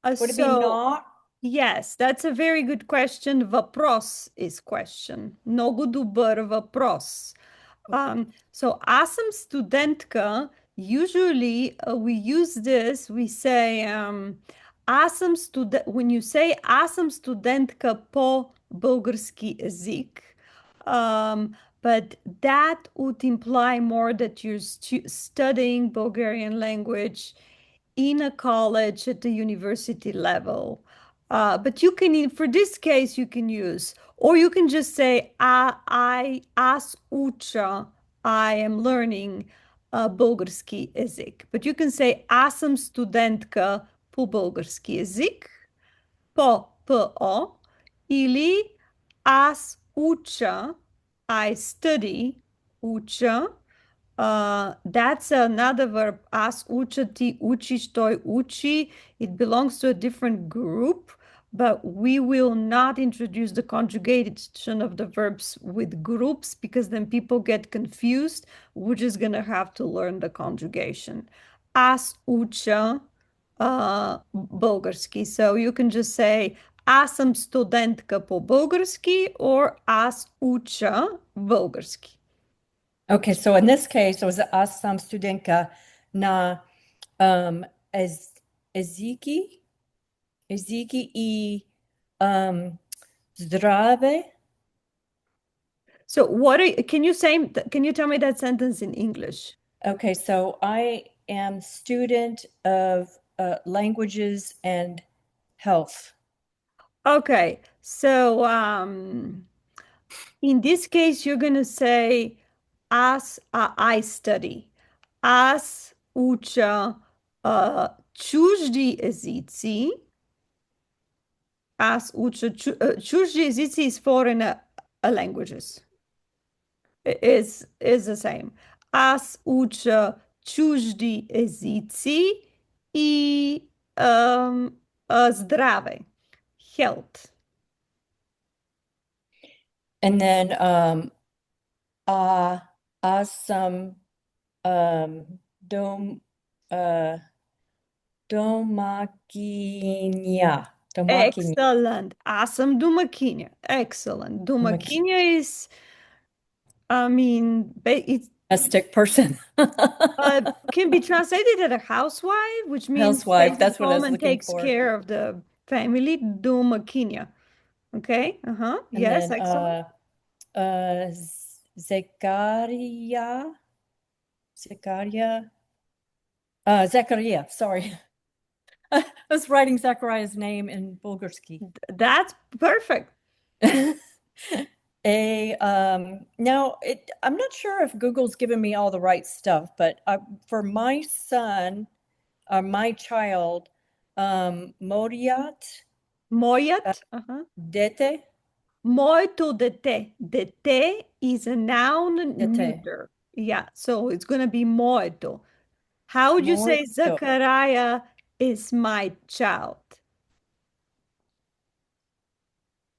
would it be so not? yes, that's a very good question. Вопрос is question. Много добър въпрос. Okay. So аз съм студентка. Usually we use this. We say аз съм студент. When you say аз съм студентка по български език, but that would imply more that you're studying Bulgarian language in a college at the university level. But you can, for this case, you can use, or you can just say, as уча, I am learning български език. But you can say, аз съм студентка по български език, по ПО, или аз уча, I study, уча. That's another verb. As уча, ти учиш, той учи. It belongs to a different group, but we will not introduce the conjugation of the verbs with groups because then people get confused. We're just gonna have to learn the conjugation. As уча, български. So you can just say аз съм студентка по български or аз уча български. Okay, so in this case, it was аз съм студентка на um, ez, езики, езики и здраве. So can you tell me that sentence in English? Okay, so I am student of languages and health. Okay, so in this case, you're gonna say I study. Аз уча чужди езици. Аз уча чужди езици is foreign languages. Is the same. Аз уча чужди езици и здраве. Health. And then аз съм dom домакиня. Домакиня. Excellent. Аз съм домакиня. Excellent. Домакиня is, I mean, it's Domestic person. can be translated as a housewife, which means Housewife, stays at that's what I home was and looking takes for. care of the family. Domakinya. Okay. Uh-huh. And Yes, then excellent. Zekaria, Zechariah, sorry. I was writing Zechariah's name in Bulgarski. That's perfect. Now I'm not sure if Google's given me all the right stuff, but for my son, my child, Moriat Моят. Uh-huh. Dete, Моето дете. Дете is a noun Dete, neuter. Yeah, so it's gonna be моето. How would you say Morito. Zachariah is my child?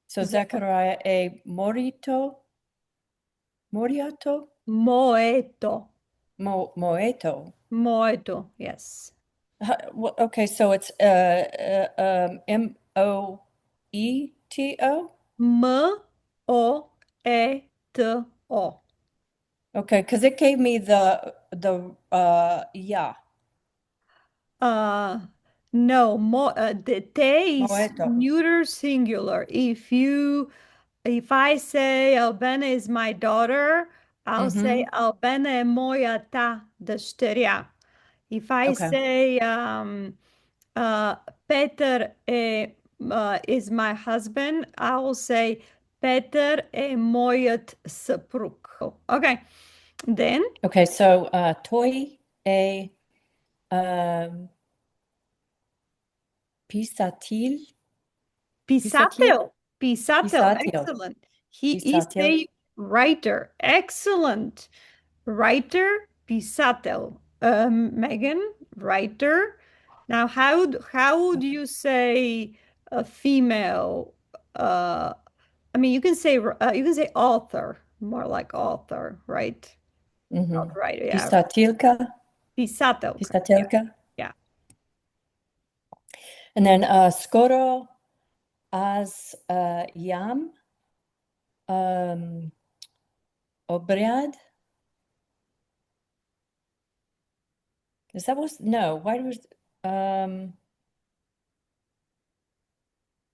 So Zechariah a Moriato, Moeto. Moeto. Moeto, yes. Okay, so it's Moeto. M-O-E-T-O. Okay, because it gave me the yeah, No, the te is Moeto. neuter singular. If I say Albena is my daughter, I'll say Albena е моята дъщеря. If I Okay. say Peter is my husband, I will say Peter е моят съпруг. Okay, then Okay, so toi a um, pisatil, Pisatел. Pisatel, pisatil, excellent. He is pisatil. a writer. Excellent. Writer, pisatel. Megan, writer. Now, how would you say a female? I mean, you can say author, more like author, right? Not writer, yeah. Pisatilka, Pisatelka. pisatilka. Yeah. And then skoro as yam obrad. Is that was no? Why was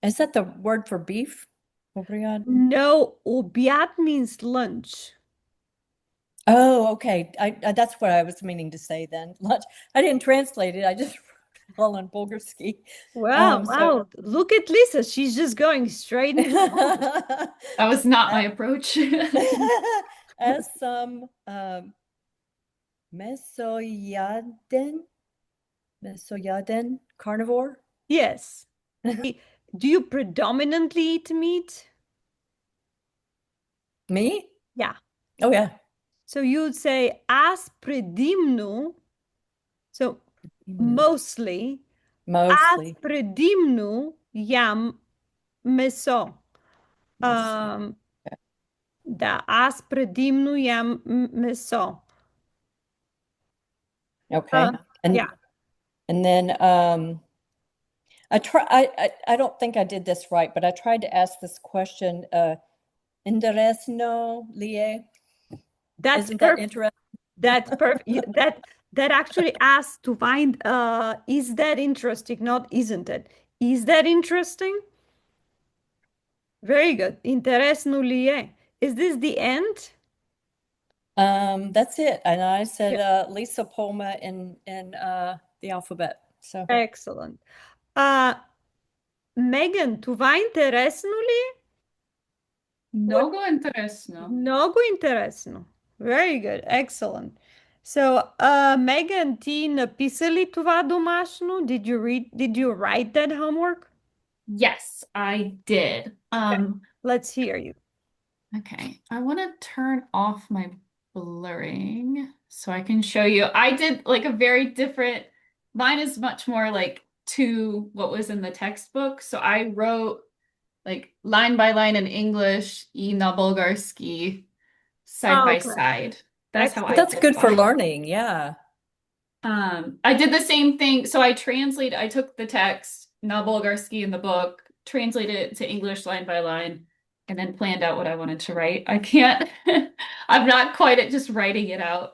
is that the word for beef? Obrad. No, obiad means lunch. Oh, okay. That's what I was meaning to say then. Lunch. I didn't translate it. I just wrote it all on Bulgarski. Wow, So look at Lisa. She's just going straight into That was not my approach. as some Mesoyaden carnivore. Yes. Do you predominantly eat meat? Me? Yeah. Oh yeah. So you would say as predimnu, so mostly, as predimnu yam meso. Da, as predimnu yam meso. Okay. And yeah. And then I don't think I did this right, but I tried to ask this question, interesno lie. That's Isn't that perfect. interesting? That's perfect. That actually asks to find is that interesting, not isn't it? Is that interesting? Very good. Interes nulie. Is this the end? That's it. And I Yeah. said Lisa Poma in the alphabet. So Excellent. Uh, Megan, tu vai interesnuli? What? Mnogo interesno. Mnogo interesno. Very good. Excellent. So, Megan, ti napisali това домашно? Did you write that homework? Yes, I did. Okay. Let's hear you. Okay, I want to turn off my blurring so I can show you. I did like a very different, mine is much more like to what was in the textbook. So I wrote like line by line in English, I na bulgarski, side Oh, by okay. side. That's how but I Excellent. that's did good for mine. learning. Yeah. I did the same thing. So I took the text, na bulgarski in the book, translated it to English line by line, and then planned out what I wanted to write. I can't, I'm not quite at just writing it out.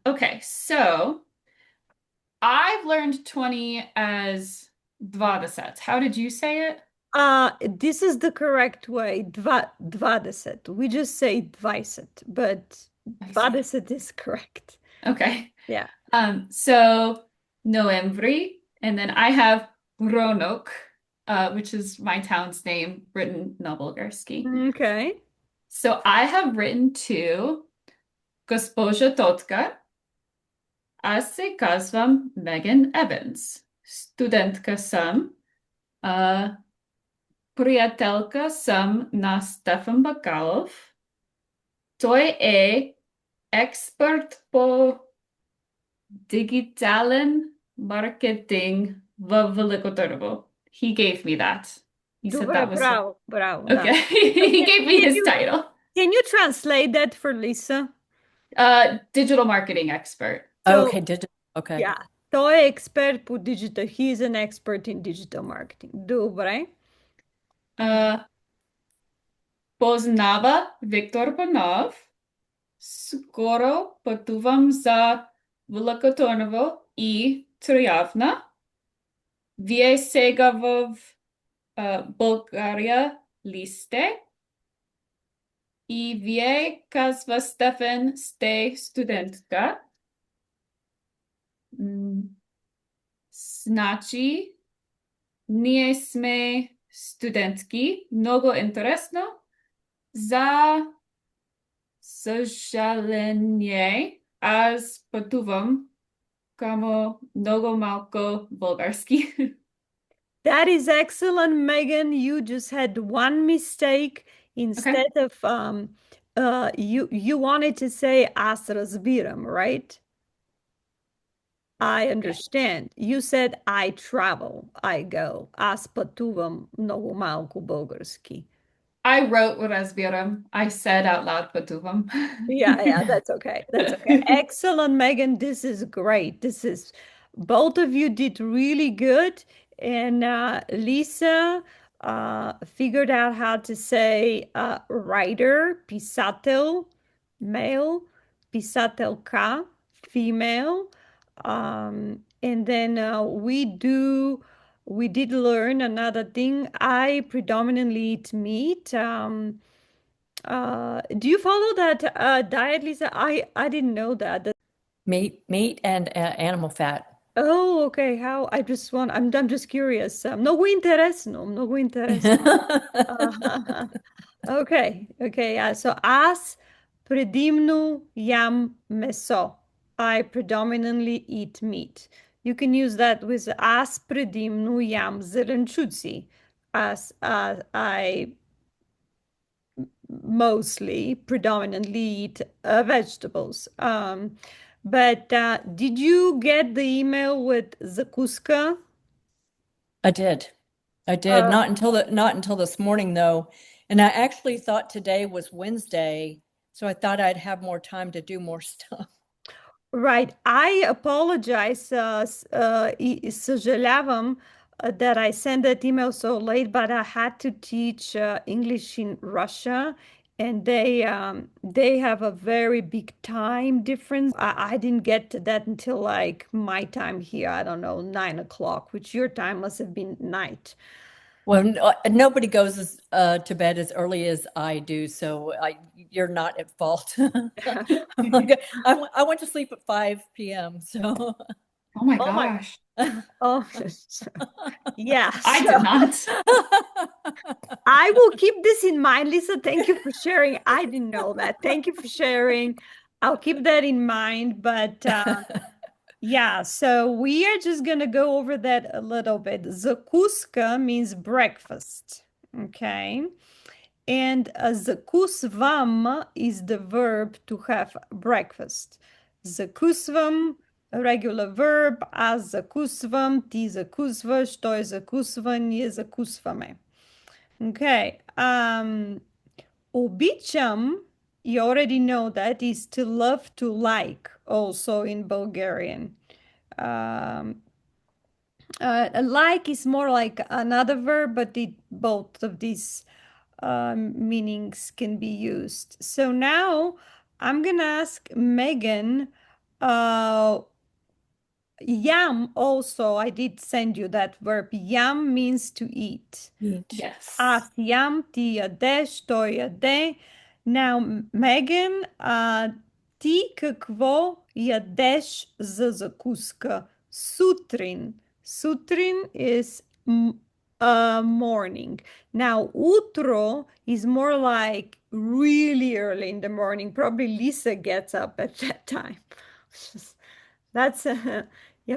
Okay, so I've learned 20 as 20. How did you say it? This is the correct way. 20. We just say 20, but I see. 20 is correct. Okay. Yeah. So Noemvri, and then I have Ronok, which is my town's name, written na bulgarski. Okay. So I have written to Госпожа Totka, аз се казвам Megan Evans. Студентка съм, приятелка съм на Стефан Бакалов. Той е експерт по дигитален маркетинг в Велико Търново. He gave me that. He said Добре, that was bravo, bravo. okay. Nice. He gave me Can his you title. can you translate that for Lisa? Digital marketing expert. Okay, So, digital. Okay. yeah, той е експерт по digital. He is an expert in digital marketing. Добре. Uh, Познава Виктор Панов. Скоро пътувам за Велико Търново и Троявна. Вие сега в България ли сте? И вие, казва Стефан, сте студентка. Значи, ние сме студентки. Много интересно. За съжаление, аз пътувам към много малко български. That is excellent, Megan. You just had one mistake. Okay. Instead of you wanted to say аз разбирам, right? I understand. You said I travel, I go. Аз пътувам много малко български. I wrote разбирам. I said out loud пътувам. Yeah, that's okay. That's okay. Excellent, Megan. This is great. Both of you did really good. And Lisa figured out how to say writer, pisatel, male, pisatelka, female. And then we did learn another thing. I predominantly eat meat. Do you follow that diet, Lisa? I didn't know that. Meat and animal fat. Oh, okay. How? I'm just curious. Много интересно, много интересно. Okay, okay. Yeah. So аз предимно ям месо. I predominantly eat meat. You can use that with аз предимно ям зеленчуци. As I mostly predominantly eat vegetables. But did you get the email with zakuska? I did. I did. Uh, Not until this morning though. And I actually thought today was Wednesday, so I thought I'd have more time to do more stuff. Right. I apologize. Съжалявам that I sent that email so late, but I had to teach English in Russia, and they have a very big time difference. I didn't get to that until like my time here. I don't know, 9 o'clock, which your time must have been night. Well, nobody goes to bed as early as I do, so you're not at fault. I'm like, I went to sleep at 5 p.m. So, Oh my Oh my, gosh. oh, yeah. I So did not. I will keep this in mind, Lisa. Thank you for sharing. I didn't know that. Thank you for sharing. I'll keep that in mind. But yeah, so we are just gonna go over that a little bit. Zakuska means breakfast. Okay. And zakusvam is the verb to have breakfast. Zakusvam, a regular verb, a zakusvam, ti zakusvaš, to je zakusvan, je zakusvame. Okay. Obicham, you already know that is to love, to like, also in Bulgarian. Um, like is more like another verb, but both of these meanings can be used. So now I'm gonna ask Megan. Uh, Yam also, I did send you that verb. Yam means to eat. Eat. Yes. As yam ti ядеш, той яде. Now, Megan, ти какво ядеш за закуска сутрин? Сутрин is morning. Now, utro is more like really early in the morning. Probably Lisa gets up at that time. That's yeah,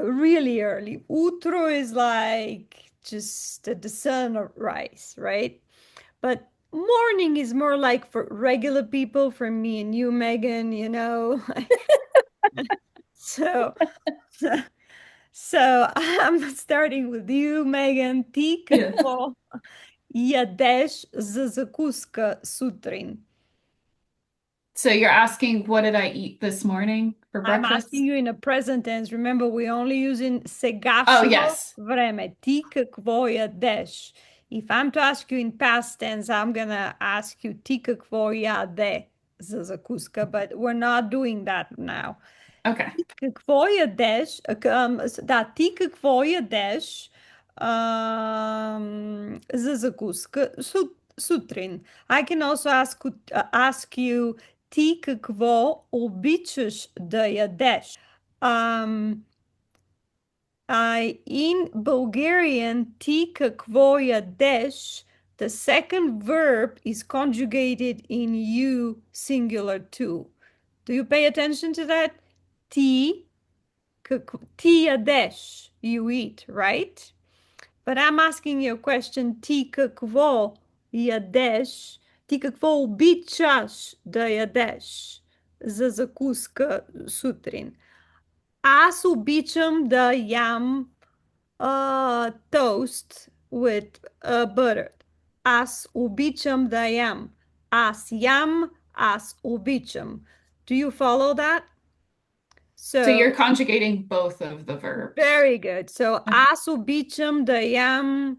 really early. Utro is like just at the sunrise, right? But morning is more like for regular people, for me and you, Megan, you know. So, so I'm starting with you, Megan. Ти Yeah. какво ядеш за закуска сутрин? So you're asking, what did I eat this morning for I'm asking breakfast? you in a present tense. Remember, we're only using Oh, сегашно yes. време. Ти какво ядеш? If I'm to ask you in past tense, I'm gonna ask you ти какво яде за закуска, but we're not doing that now. Okay. Ти какво ядеш? Да, ти какво ядеш за закуска сутрин? I can also ask you ти какво обичаш да ядеш? In Bulgarian, ти какво ядеш, the second verb is conjugated in you singular too. Do you pay attention to that? Ти, ти ядеш, you eat, right? But I'm asking you a question. Ти какво ядеш? Ти какво обичаш да ядеш за закуска сутрин? Аз обичам да ям toast with butter. Аз обичам да ям. Аз ям, аз обичам. Do you follow that? So you're So conjugating both of the verbs. very good. So, Okay. аз обичам да ям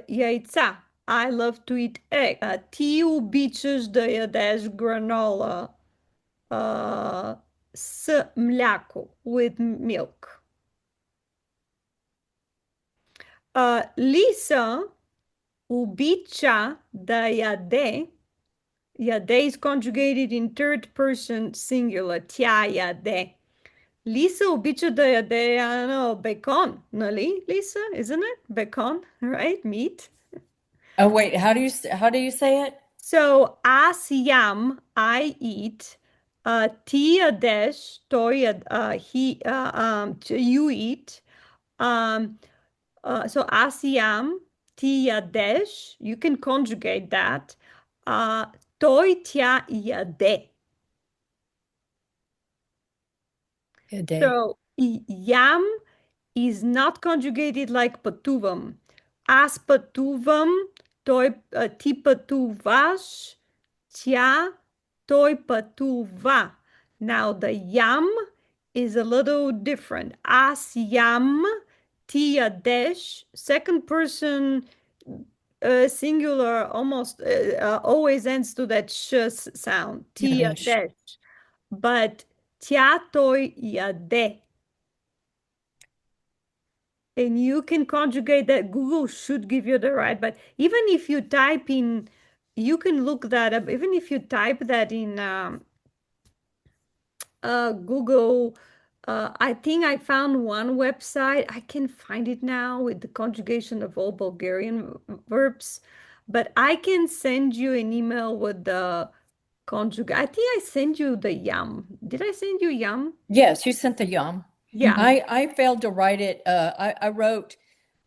яйца. I love to eat egg. Ти обичаш да ядеш гранола с мляко, with milk. Lisa обича да яде. Яде is conjugated in third person singular. Тя яде. Lisa обича да яде, I don't know, bacon, нали, Lisa? Isn't it? Bacon, right? Meat. Oh wait, how do you say it? So, аз ям, I eat. Ти ядеш, you eat. So, аз ям, ти ядеш. You can conjugate that. Той, тя яде. Good day. So, ям is not conjugated like пътувам. Аз пътувам, ти пътуваш, тя, той пътува. Now the yam is a little different. As jam, tia dash, second person singular almost always ends to that sound. Tia Yiddish. dash. But tiatoi yade. And you can conjugate that. Google should give you the right, but even if you type in, you can look that up. Even if you type that in Google, I think I found one website. I can find it now with the conjugation of all Bulgarian verbs, but I can send you an email with the conjugate. I think I sent you the yam. Did I send you yam? Yes, you sent the yum. Yeah. I failed to write it. I wrote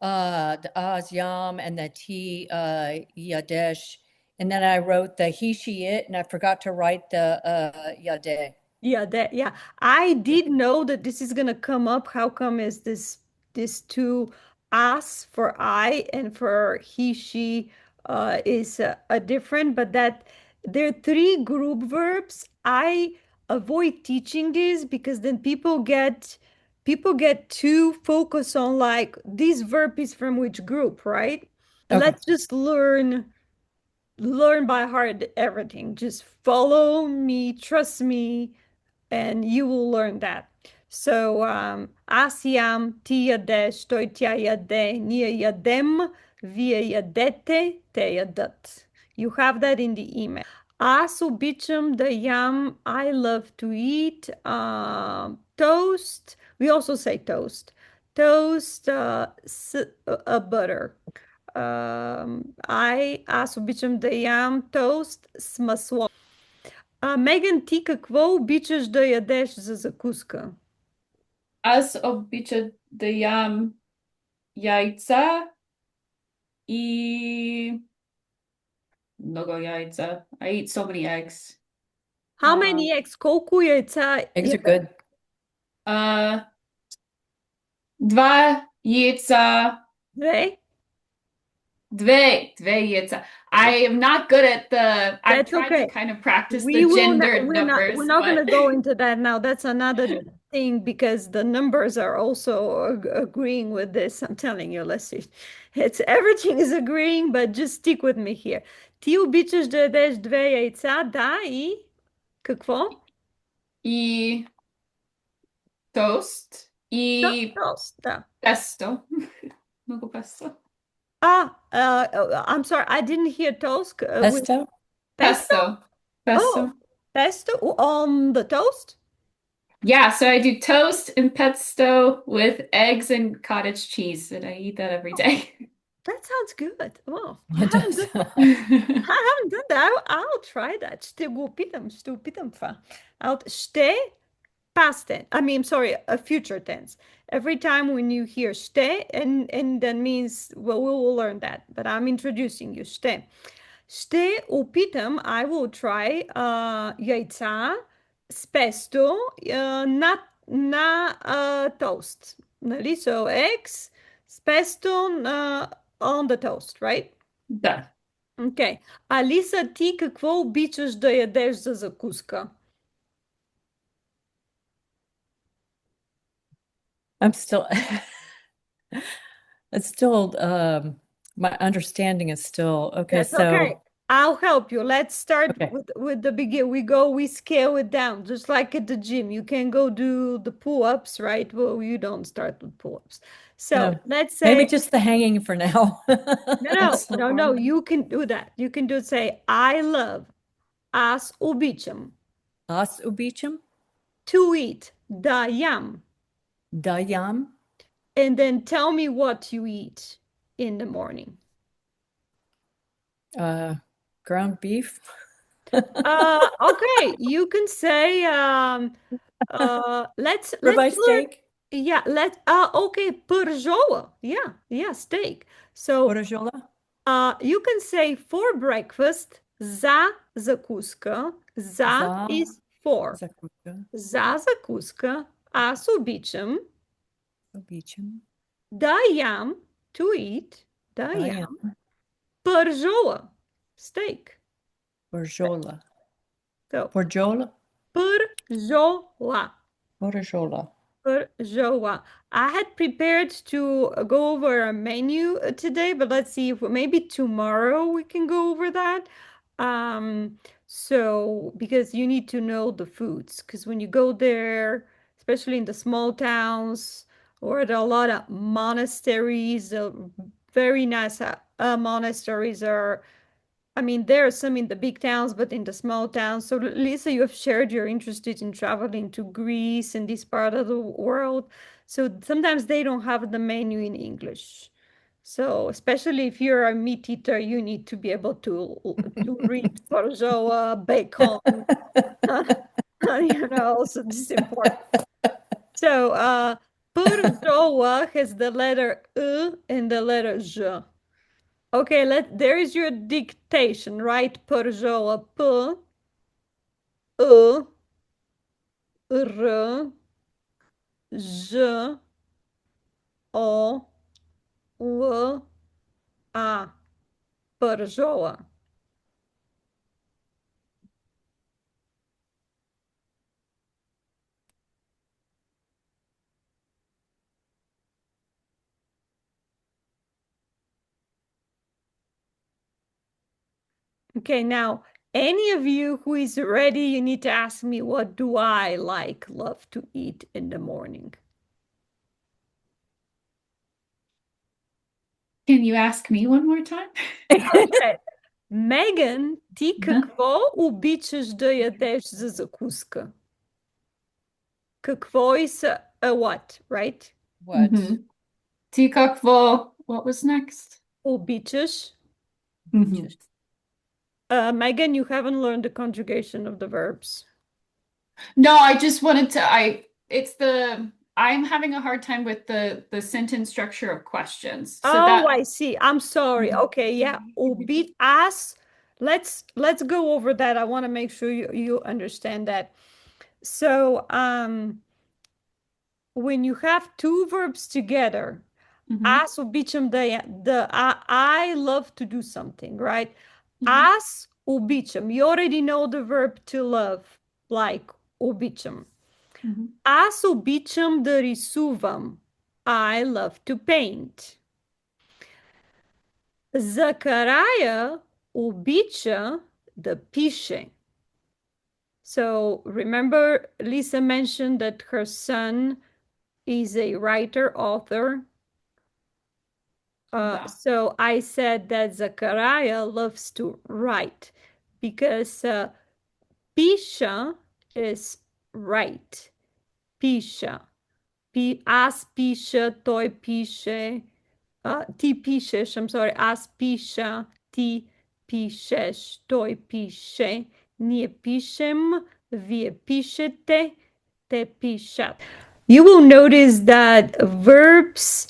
the az yum and the t yadesh, and then I wrote the he she it, and I forgot to write the yadeh. Yeah. I did know that this is gonna come up. How come is this two us for I and for he, she is a different, but that there are three group verbs. I avoid teaching this because then people get too focused on like this verb is from which group, right? Okay. Let's just learn by heart everything. Just follow me, trust me, and you will learn that. So, asiam, tia desh, toi tia yade, nia yadem, via yadete, te yadat. You have that in the email. Asu bichum the yam, I love to eat. Toast, we also say toast. Toast, butter. Аз обичам да ям тост с масло. Меган, ти какво обичаш да ядеш за закуска? Аз обичам да ям яйца и много яйца. I eat so many eggs. How many eggs? Колко яйца Eggs are ядеш? good. Uh, два яйца. Две? Две яйца. I am not good at I've That's tried to okay. kind of practice We the will not, gendered we're numbers, not going but to go into that now. That's another thing because the numbers are also agreeing with this. I'm telling you, Leslie, it's everything is agreeing, but just stick with me here. Ти обичаш да ядеш две яйца, да, и какво? и тост и Тост, да. песто. Много песто. I'm sorry, I didn't hear toast with Pesto? pesto. Pesto. Oh, Pesto. pesto on the toast. Yeah, so I do toast and pesto with eggs and cottage cheese, and I eat that every day. That sounds good. Oh, It does. I haven't done that. I'll try that. Ще опитам това. Ще past tense. I mean, sorry, a future tense. Every time when you hear ще, and that means, well, we will learn that, but I'm introducing you. Ще опитам, I will try яйца с песто на toast. Нали? So eggs с pesto on the toast, right? Да. Okay. Алиса, ти какво обичаш да ядеш за закуска? I'm still it's still my understanding is still okay, That's okay. so I'll help you. Let's start okay. with the begin. We scale it down, just like at the gym. You can go do the pull-ups, right? Well, you don't start with pull-ups. So No. let's Maybe say just the hanging for now. no, So no, no. You can do that. You can do say, I love as ubichum As ubichum, to eat da yam, dayam, and then tell me what you eat in the morning. ground beef. Okay, you can say let's Ribeye learn. steak, Yeah, okay, pържола. Yeah, steak. So borajola, you can say for breakfast, za закуска. Za za, is for. zakuka, За закуска аз обичам ubichum, да ям to eat, да ям dayam, пържола, steak. borjola, So borjola, пържола. Borojola. Joa. I had prepared to go over a menu today, but let's see if maybe tomorrow we can go over that. Um, so because you need to know the foods, because when you go there, especially in the small towns, or there are a lot of monasteries, very nice monasteries are. I mean, there are some in the big towns, but in the small towns. So, Lisa, you have shared you're interested in traveling to Greece and this part of the world. So sometimes they don't have the menu in English. So, especially if you're a meat eater, you need to be able to read Borzoa, bacon, so this is important. So, Borzoa has the letter and the letter J. Okay, there is your dictation, right? Perjoa P, E, R, J, O, W, A. Perjoa. Okay, now, any of you who is ready, you need to ask me, what do I love to eat in the morning? Can you ask me one more time? Okay. Megan, ti какво обичаш да ядеш за закуска? Какво is a what, right? What? Tikakvo. What was next? Обичаш. Mhm. Megan, you haven't learned the conjugation of the verbs. No, I just wanted to, I'm having a hard time with the sentence structure of questions. So Oh, that I see. I'm sorry. Okay, yeah. Obit as. Let's go over that. I want to make sure you understand that. So, when you have two verbs together, Mhm, as ubichum the I love to do something, right? mhm, As ubichum, you already know the verb to love, like ubichum. mhm. As ubichum de risuvam, I love to paint. Zachariah ubicha the piše. So remember, Lisa mentioned that her son is a writer, author. Da. So I said that Zachariah loves to write because pisha is write. Pisha. As pisha, toi piše, ti pišeš, I'm sorry, as piša, ti pišeš, toi piše, ние пишем, вие пишете, те пишат. You will notice that verbs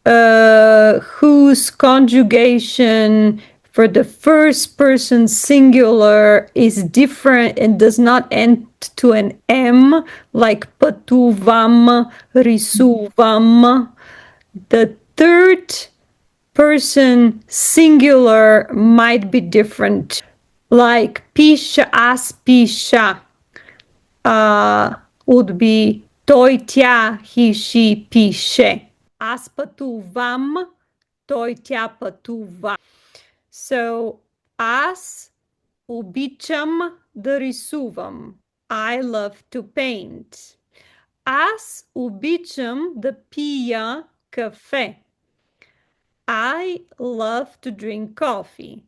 whose conjugation for the first person singular is different and does not end to an M, like patuvam, risuvam. The third person singular might be different, like pisha as pisha would be той, тя, he, she, пише. Аз пътувам, той, тя пътува. So, аз обичам да рисувам. I love to paint. Аз обичам да пия кафе. I love to drink coffee.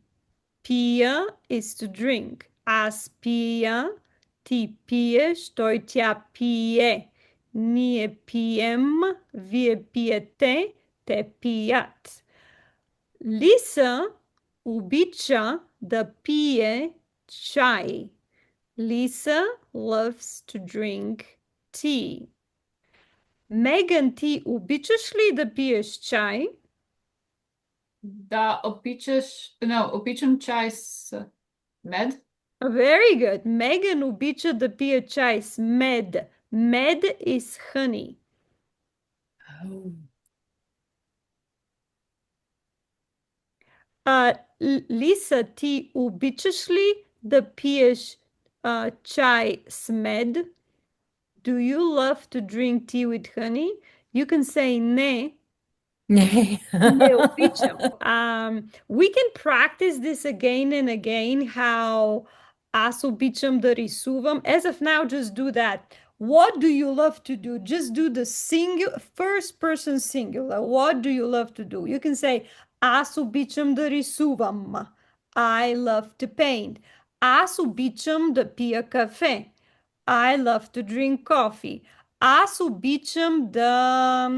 Пия is to drink. Аз пия, ти пиеш, той, тя пие. Ние пием, вие пиете, те пият. Лиса обича да пие чай. Lisa loves to drink tea. Меган, ти обичаш ли да пиеш чай? Da обичам чай с med. Very good. Megan обича да пие чай с мед. Med is honey. Oh. Лиса, ти обичаш ли да пиеш чай с мед? do you love to drink tea with honey? You can say ne. Nay. Ne obичам. We can practice this again and again, how аз обичам да рисувам. As of now, just do that. What do you love to do? Just do the singular, first person singular. What do you love to do? You can say аз обичам да рисувам. I love to paint. Аз обичам да пия кафе. I love to drink coffee. Аз обичам да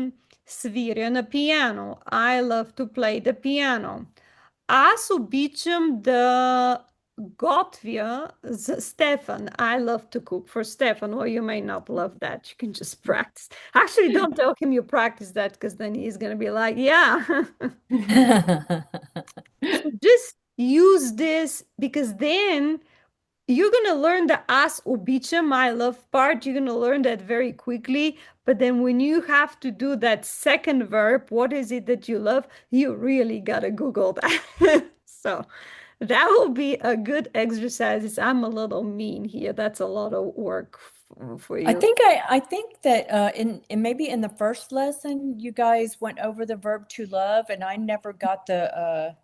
свиря на piano. I love to play the piano. Аз обичам да готвя за Stefan. I love to cook for Stefan. Well, you may not love that. You can just practice. Actually, don't tell him you practice that, because then he's going to be like, yeah. So just use this, because then you're going to learn the as ubicha, my love part. You're going to learn that very quickly. But then when you have to do that second verb, what is it that you love? You really got to Google that. So that will be a good exercise. I'm a little mean here. That's a lot of work for you. I think that in maybe in the first lesson you guys went over the verb to love, and I never got the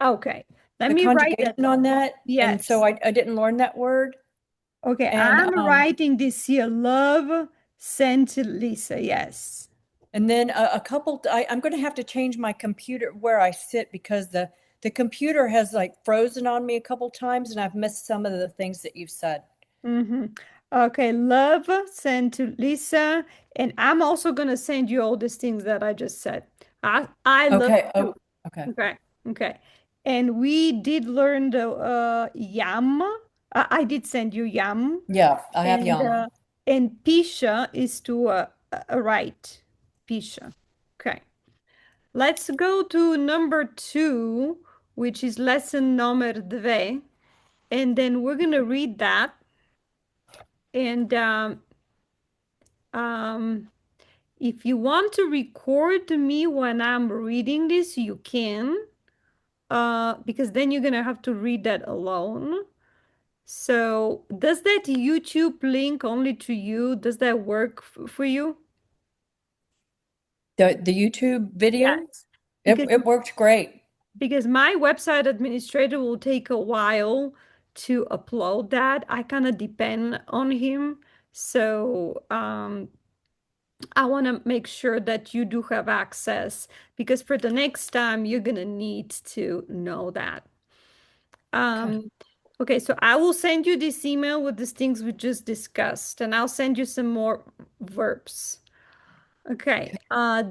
Okay. Let the me write conjugation that. on that, and Yes. so I didn't learn that word. Okay, And I'm writing this here. Love sent Lisa. Yes. and then a couple, I'm going to have to change my computer where I sit, because the computer has like frozen on me a couple times, and I've missed some of the things that you've said. Mm-hmm. Okay, love sent to Lisa, and I'm also gonna send you all these things that I just said. I love Okay. you. Oh, okay. Okay, okay. And we did learn the yam. I did send you yam, Yeah, I have and yum. pisha is to write. Pisha. Okay. Let's go to number 2, which is lesson number 2, and then we're gonna read that. And um, if you want to record me when I'm reading this, you can, because then you're gonna have to read that alone. So does that YouTube link only to you? Does that work for you? The YouTube video, Yes. Because it worked great. my website administrator will take a while to upload that. I kind of depend on him. So I want to make sure that you do have access, because for the next time you're gonna need to know that. Okay. Okay, so I will send you this email with these things we just discussed, and I'll send you some more verbs. Okay,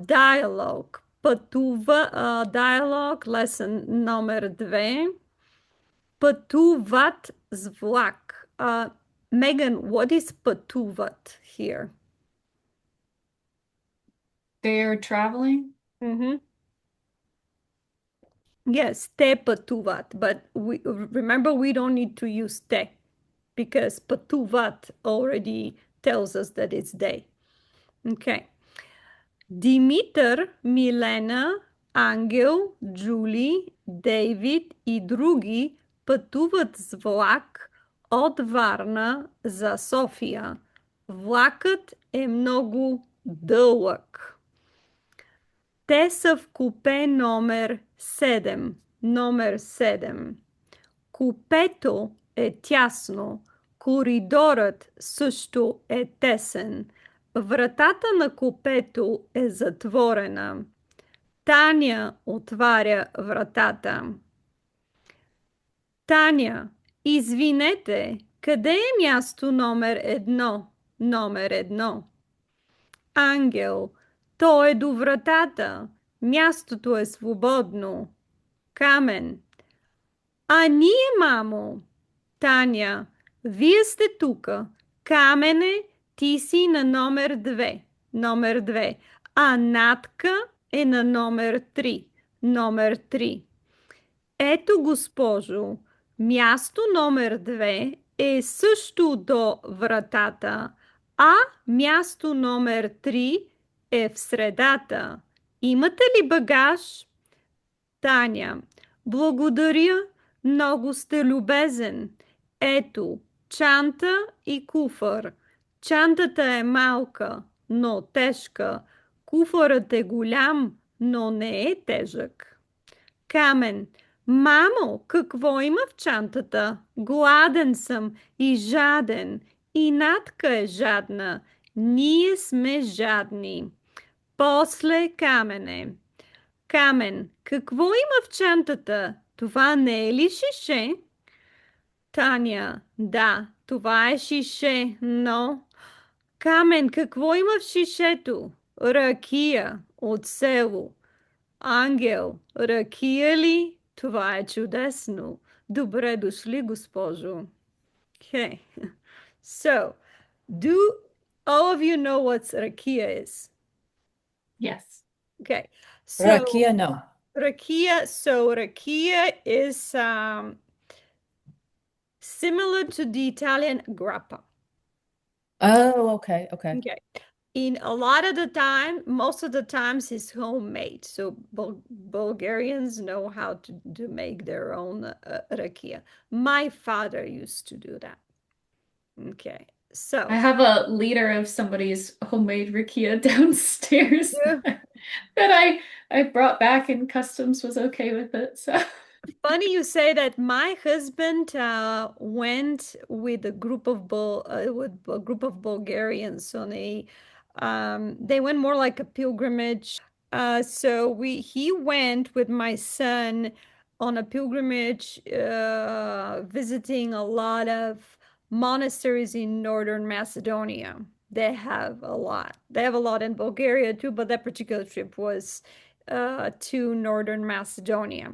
dialogue. Пътува, dialogue, lesson номер 2. Пътуват с влак. Megan, what is пътуват here? They're traveling. Mm-hmm. Yes, те пътуват, but remember we don't need to use те, because пътуват already tells us that it's they. Okay. Димитър, Милена, Ангел, Джули, Дейвид и други пътуват с влак от Варна за София. Влакът е много дълъг. Те са в купе номер 7. Номер 7. Купето е тясно. Коридорът също е тесен. Вратата на купето е затворена. Таня отваря вратата. Таня, извинете, къде е място номер 1? Номер 1. Ангел, то е до вратата. Мястото е свободно. Камен. А ние, мамо? Таня, вие сте тука. Камене, ти си на номер 2. Номер 2. А Натка е на номер 3. Номер 3. Ето, госпожо, място номер 2 е също до вратата, а място номер 3 е в средата. Имате ли багаж? Таня, благодаря, много сте любезен. Ето, чанта и куфър. Чантата е малка, но тежка. Куфарът е голям, но не е тежък. Камен. Мамо, какво има в чантата? Гладен съм и жаден. И Натка е жадна. Ние сме жадни. После Камене. Камен. Какво има в чантата? Това не е ли шише? Таня. Да, това е шише, но... Камен. Какво има в шишето? Ракия от село. Ангел, ракия ли? Това е чудесно. Добре дошли, госпожо. Okay. So, do all of you know what rakia is? Yes. Okay. So, Rakia, no. rakia is similar to the Italian grappa. Oh, okay, okay. Okay. In a lot of the time, most of the times it's homemade. So Bulgarians know how to make their own rakia. My father used to do that. Okay. So I have a liter of somebody's homemade rakia downstairs Yeah. that I brought back and customs was okay with it. So funny you say that. My husband went with a group of Bulgarians on a they went more like a pilgrimage. So he went with my son on a pilgrimage, visiting a lot of monasteries in northern Macedonia. They have a lot. They have a lot in Bulgaria too, but that particular trip was to northern Macedonia.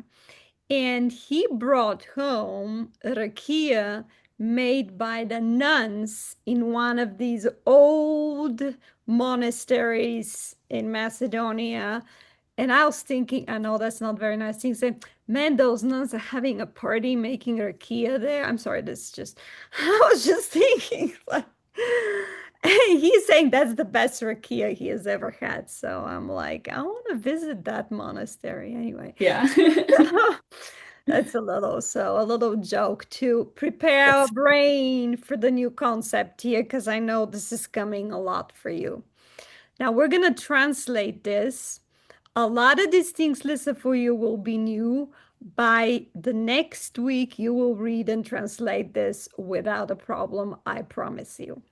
And he brought home rakia made by the nuns in one of these old monasteries in Macedonia. And I was thinking, I know that's not very nice thing to say, man, those nuns are having a party making rakia there. I'm sorry, this just, I was just thinking, like, he's saying that's the best rakia he has ever had. So I'm like, I want to visit that monastery anyway. yeah. That's a little joke to prepare our Yes. brain for the new concept here, because I know this is coming a lot for you. Now we're going to translate this. A lot of these things, Lisa, for you will be new. By the next week, you will read and translate this without a problem, I promise you.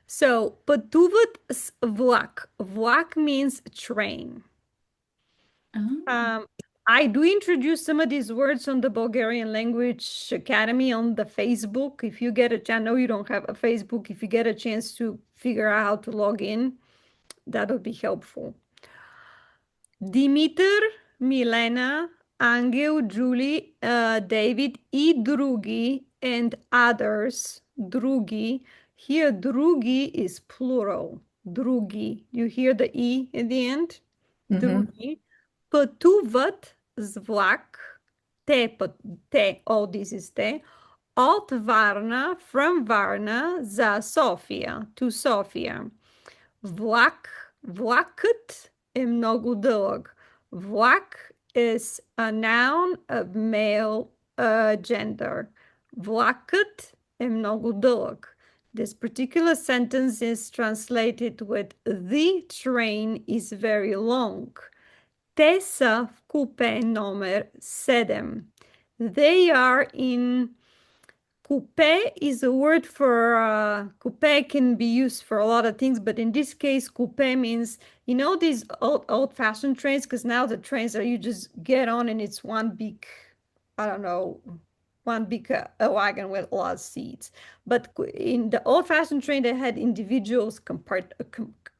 So, пътуват с влак. Влак means train. Oh. I do introduce some of these words on the Bulgarian Language Academy on the Facebook. If you get a chance, I know you don't have a Facebook. If you get a chance to figure out how to log in, that would be helpful. Димитър, Milena, Angel, Julie, David, и други, and others, други. Here, други is plural. Други. You hear the E in the end? Други. Пътуват с влак. Те, all this is те. От Варна, from Varna, за София, to София. Влакът е много дълъг. Влак is a noun of male gender. Влакът е много дълъг. This particular sentence is translated with the train is very long. Те са в купе номер 7. They are in coupe is a word for coupe can be used for a lot of things, but in this case, coupe means, you know, these old-fashioned trains, because now the trains are you just get on and it's one big, I don't know, one big wagon with a lot of seats. But in the old-fashioned train, they had individuals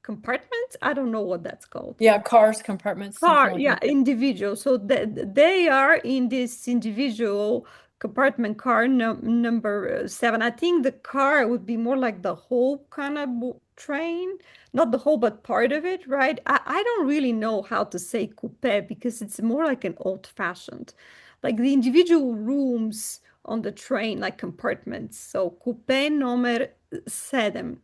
compartments. I don't know what that's called. Yeah, cars, compartments, something like that. Individual. So they are in this individual compartment car number 7. I think the car would be more like the whole kind of train, not the whole, but part of it, right? I don't really know how to say coupe because it's more like an old-fashioned, like the individual rooms on the train, like compartments. So coupe номер 7.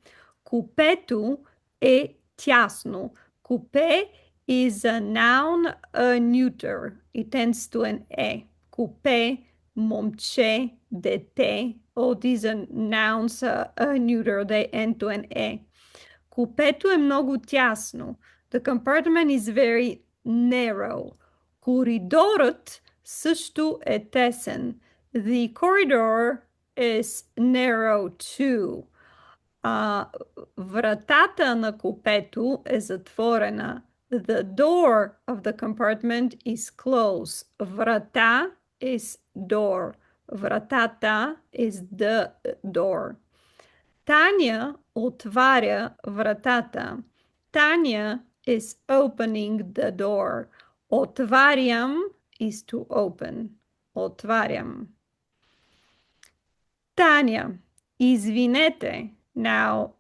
Купето е тясно. Coupe is a noun, a neuter. It tends to an e. Coupe момче, дете. All these are nouns, neuter, they end to an e. Купето е много тясно. The compartment is very narrow. Коридорът също е тесен. The corridor is narrow too. Вратата на купето е затворена. The door of the compartment is closed. Врата is door. Вратата is the door. Таня отваря вратата. Таня is opening the door. Отварям is to open. Отварям. Таня, извинете. Now,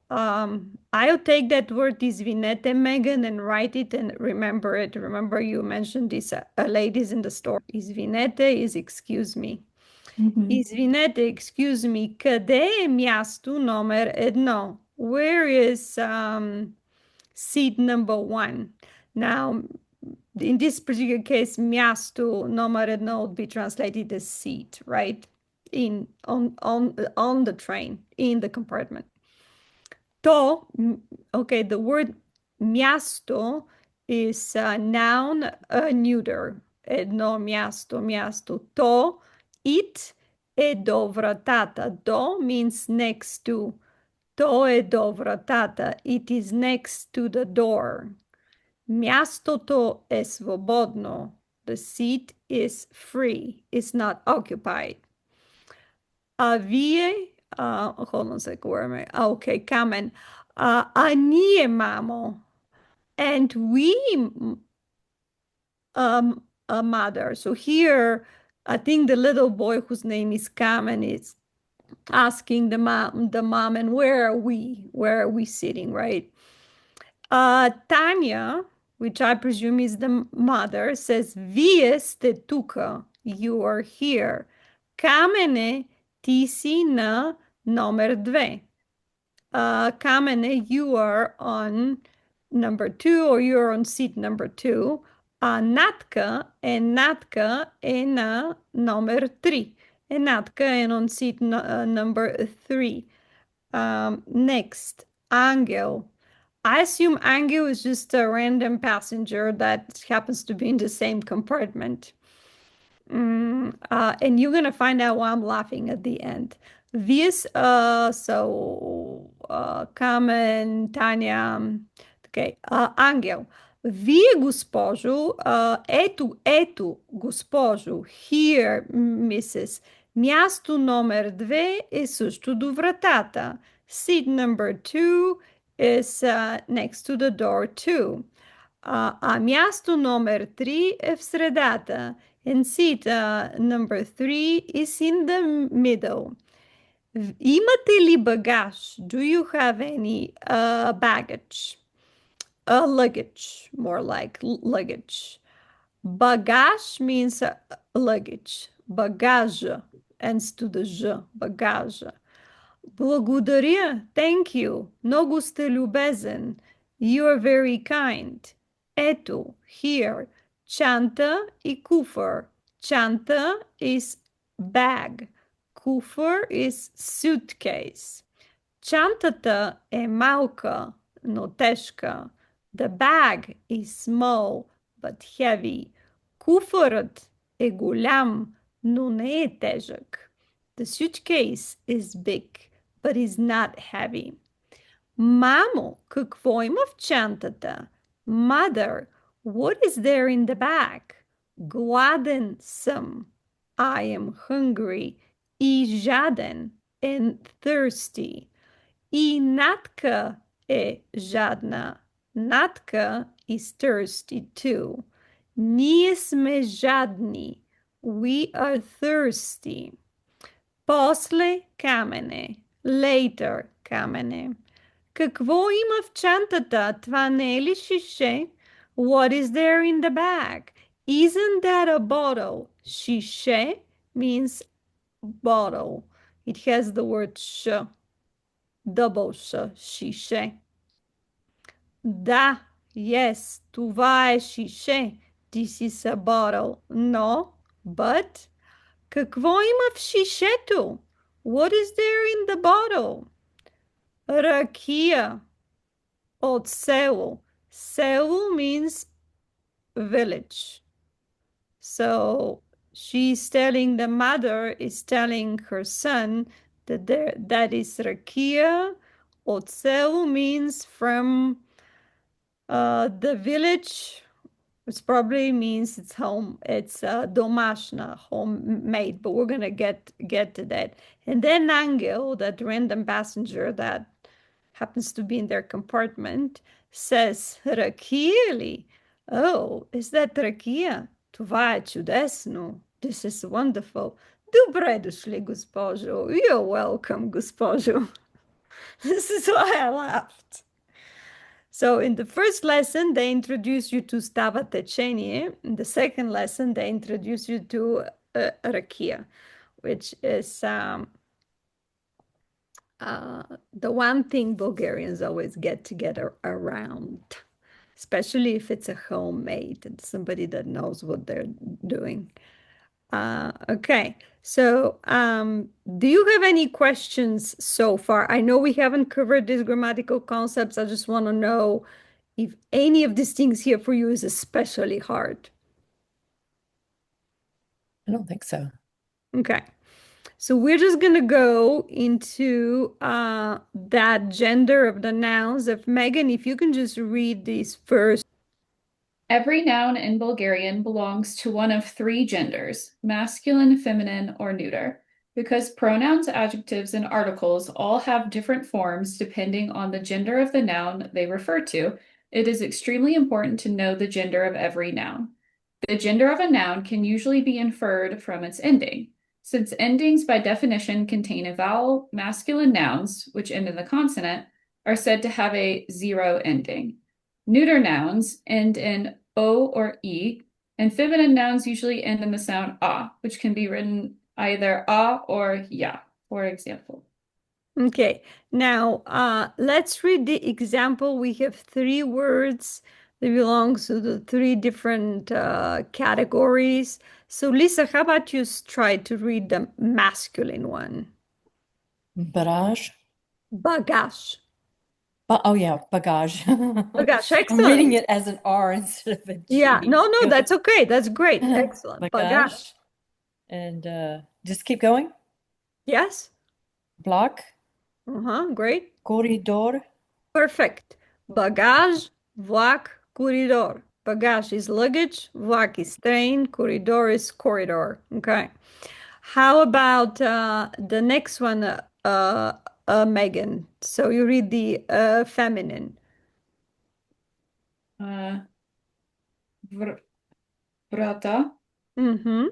I'll take that word извинете, Megan, and write it and remember it. Remember you mentioned this ladies in the store. Извинете is excuse me. Извинете, excuse me, къде е място номер 1? Where is seat number 1? Now, in this particular case, място номер 1 would be translated as seat, right? On the train, in the compartment. То, okay, the word място is noun, neuter. Едно място, място. То, it е до вратата. До means next to. То е до вратата. It is next to the door. Мястото е свободно. The seat is free. It's not occupied. А вие, hold on a second, where am I? Okay, Kamen. А ние, мамо. And we, a mother. So here, I think the little boy whose name is Kamen is asking the mom, and where are we? Where are we sitting, right? Tanya, which I presume is the mother, says, Вие сте тука. You are here. Камене, ти си на номер 2. Камене, you are on number 2, or you're on seat number 2. Натка е на номер 3. Натка е on seat number 3. Next, Angel. I assume Angel is just a random passenger that happens to be in the same compartment. And you're going to find out why I'm laughing at the end. This, Carmen, Tanya, okay, Angel. Вие, госпожо, ето, госпожо, here, Mrs. Място номер 2 е също до вратата. Seat number 2 is next to the door too. Място номер 3 е в средата. And seat number 3 is in the middle. Имате ли багаж? Do you have any baggage? Luggage, more like luggage. Bagage means luggage. Bagage ends to the ж. Bagage. Благодаря. Thank you. Много сте любезен. You are very kind. Ето, here. Чанта и куфър. Чанта is bag. Куфър is suitcase. Чантата е малка, но тежка. The bag is small, but heavy. Куфърът е голям, но не е тежък. The suitcase is big, but is not heavy. Мамо, какво има в чантата? Mother, what is there in the bag? Гладен съм. I am hungry. И жаден. And thirsty. И Натка е жадна. Натка is thirsty too. Ние сме жадни. We are thirsty. После камене. Later камене. Какво има в чантата? Това не е ли шише? What is there in the bag? Isn't that a bottle? Шише means bottle. It has the word ш. Double ш. Шише. Да, yes, това е шише. This is a bottle. No, but Какво има в шишето? What is there in the bottle? Ракия от село. Село means village. So she's telling the mother is telling her son that that is rakia. Otseu means from the village. It probably means it's home. It's domashna, homemade. But we're gonna get to that. And then Angel, that random passenger that happens to be in their compartment, says Rakili. Oh, is that Rakia? Това е чудесно. This is wonderful. Добре дошли, госпожо. You're welcome, госпожо. This is why I laughed. So in the first lesson, they introduce you to stava tečenie. In the second lesson, they introduce you to rakia, which is the one thing Bulgarians always get together around, especially if it's a homemade and somebody that knows what they're doing. Okay, so do you have any questions so far? I know we haven't covered these grammatical concepts. I just want to know if any of these things here for you is especially hard. I don't think so. Okay. So we're just going to go into that gender of the nouns. If Megan, if you can just read these first. Every noun in Bulgarian belongs to one of three genders, masculine, feminine, or neuter. Because pronouns, adjectives, and articles all have different forms depending on the gender of the noun they refer to, it is extremely important to know the gender of every noun. The gender of a noun can usually be inferred from its ending. Since endings by definition contain a vowel, masculine nouns, which end in the consonant, are said to have a zero ending. Neuter nouns end in O or E, and feminine nouns usually end in the sound A, which can be written either A or Ya, for example. Okay, now let's read the example. We have three words that belongs to the three different categories. So Lisa, how about you try to read the masculine one? Barrage. Bagage. Oh yeah, bagage. Bagage, I'm reading excellent. it as an R instead of a G. Yeah, no, that's okay. That's great. Excellent. Bagage. Bagage. And just keep going. Yes. Block. Great. Corridor. Perfect. Bagage, vlak, corridor. Bagage is luggage, vlak is train, corridor is corridor. Okay. How about the next one, Megan? So you read the feminine. Vrata, Mm-hmm.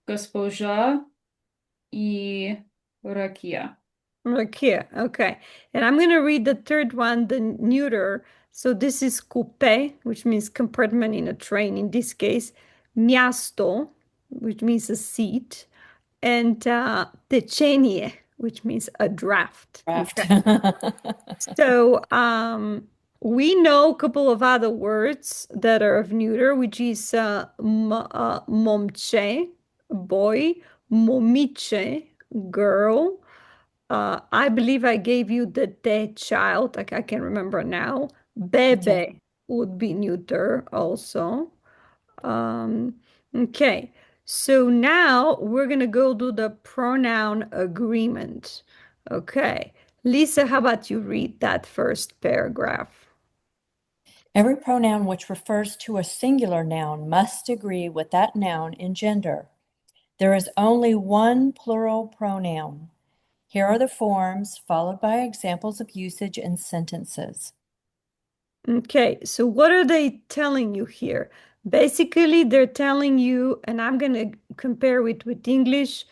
Госпожа и Rakia. Rakia. Okay. And I'm going to read the third one, the neuter. So this is coupe, which means compartment in a train in this case. Miasto, which means a seat. And tečenie, which means a draft. Draft. Okay. So we know a couple of other words that are of neuter, which is momče, boy, momiche, girl. I believe I gave you the te child. I can remember now. Bebe Okay. would be neuter also. Okay. So now we're going to go do the pronoun agreement. Okay. Lisa, how about you read that first paragraph? Every pronoun which refers to a singular noun must agree with that noun in gender. There is only one plural pronoun. Here are the forms, followed by examples of usage in sentences. Okay, so what are they telling you here? Basically, they're telling you, and I'm going to compare it with English.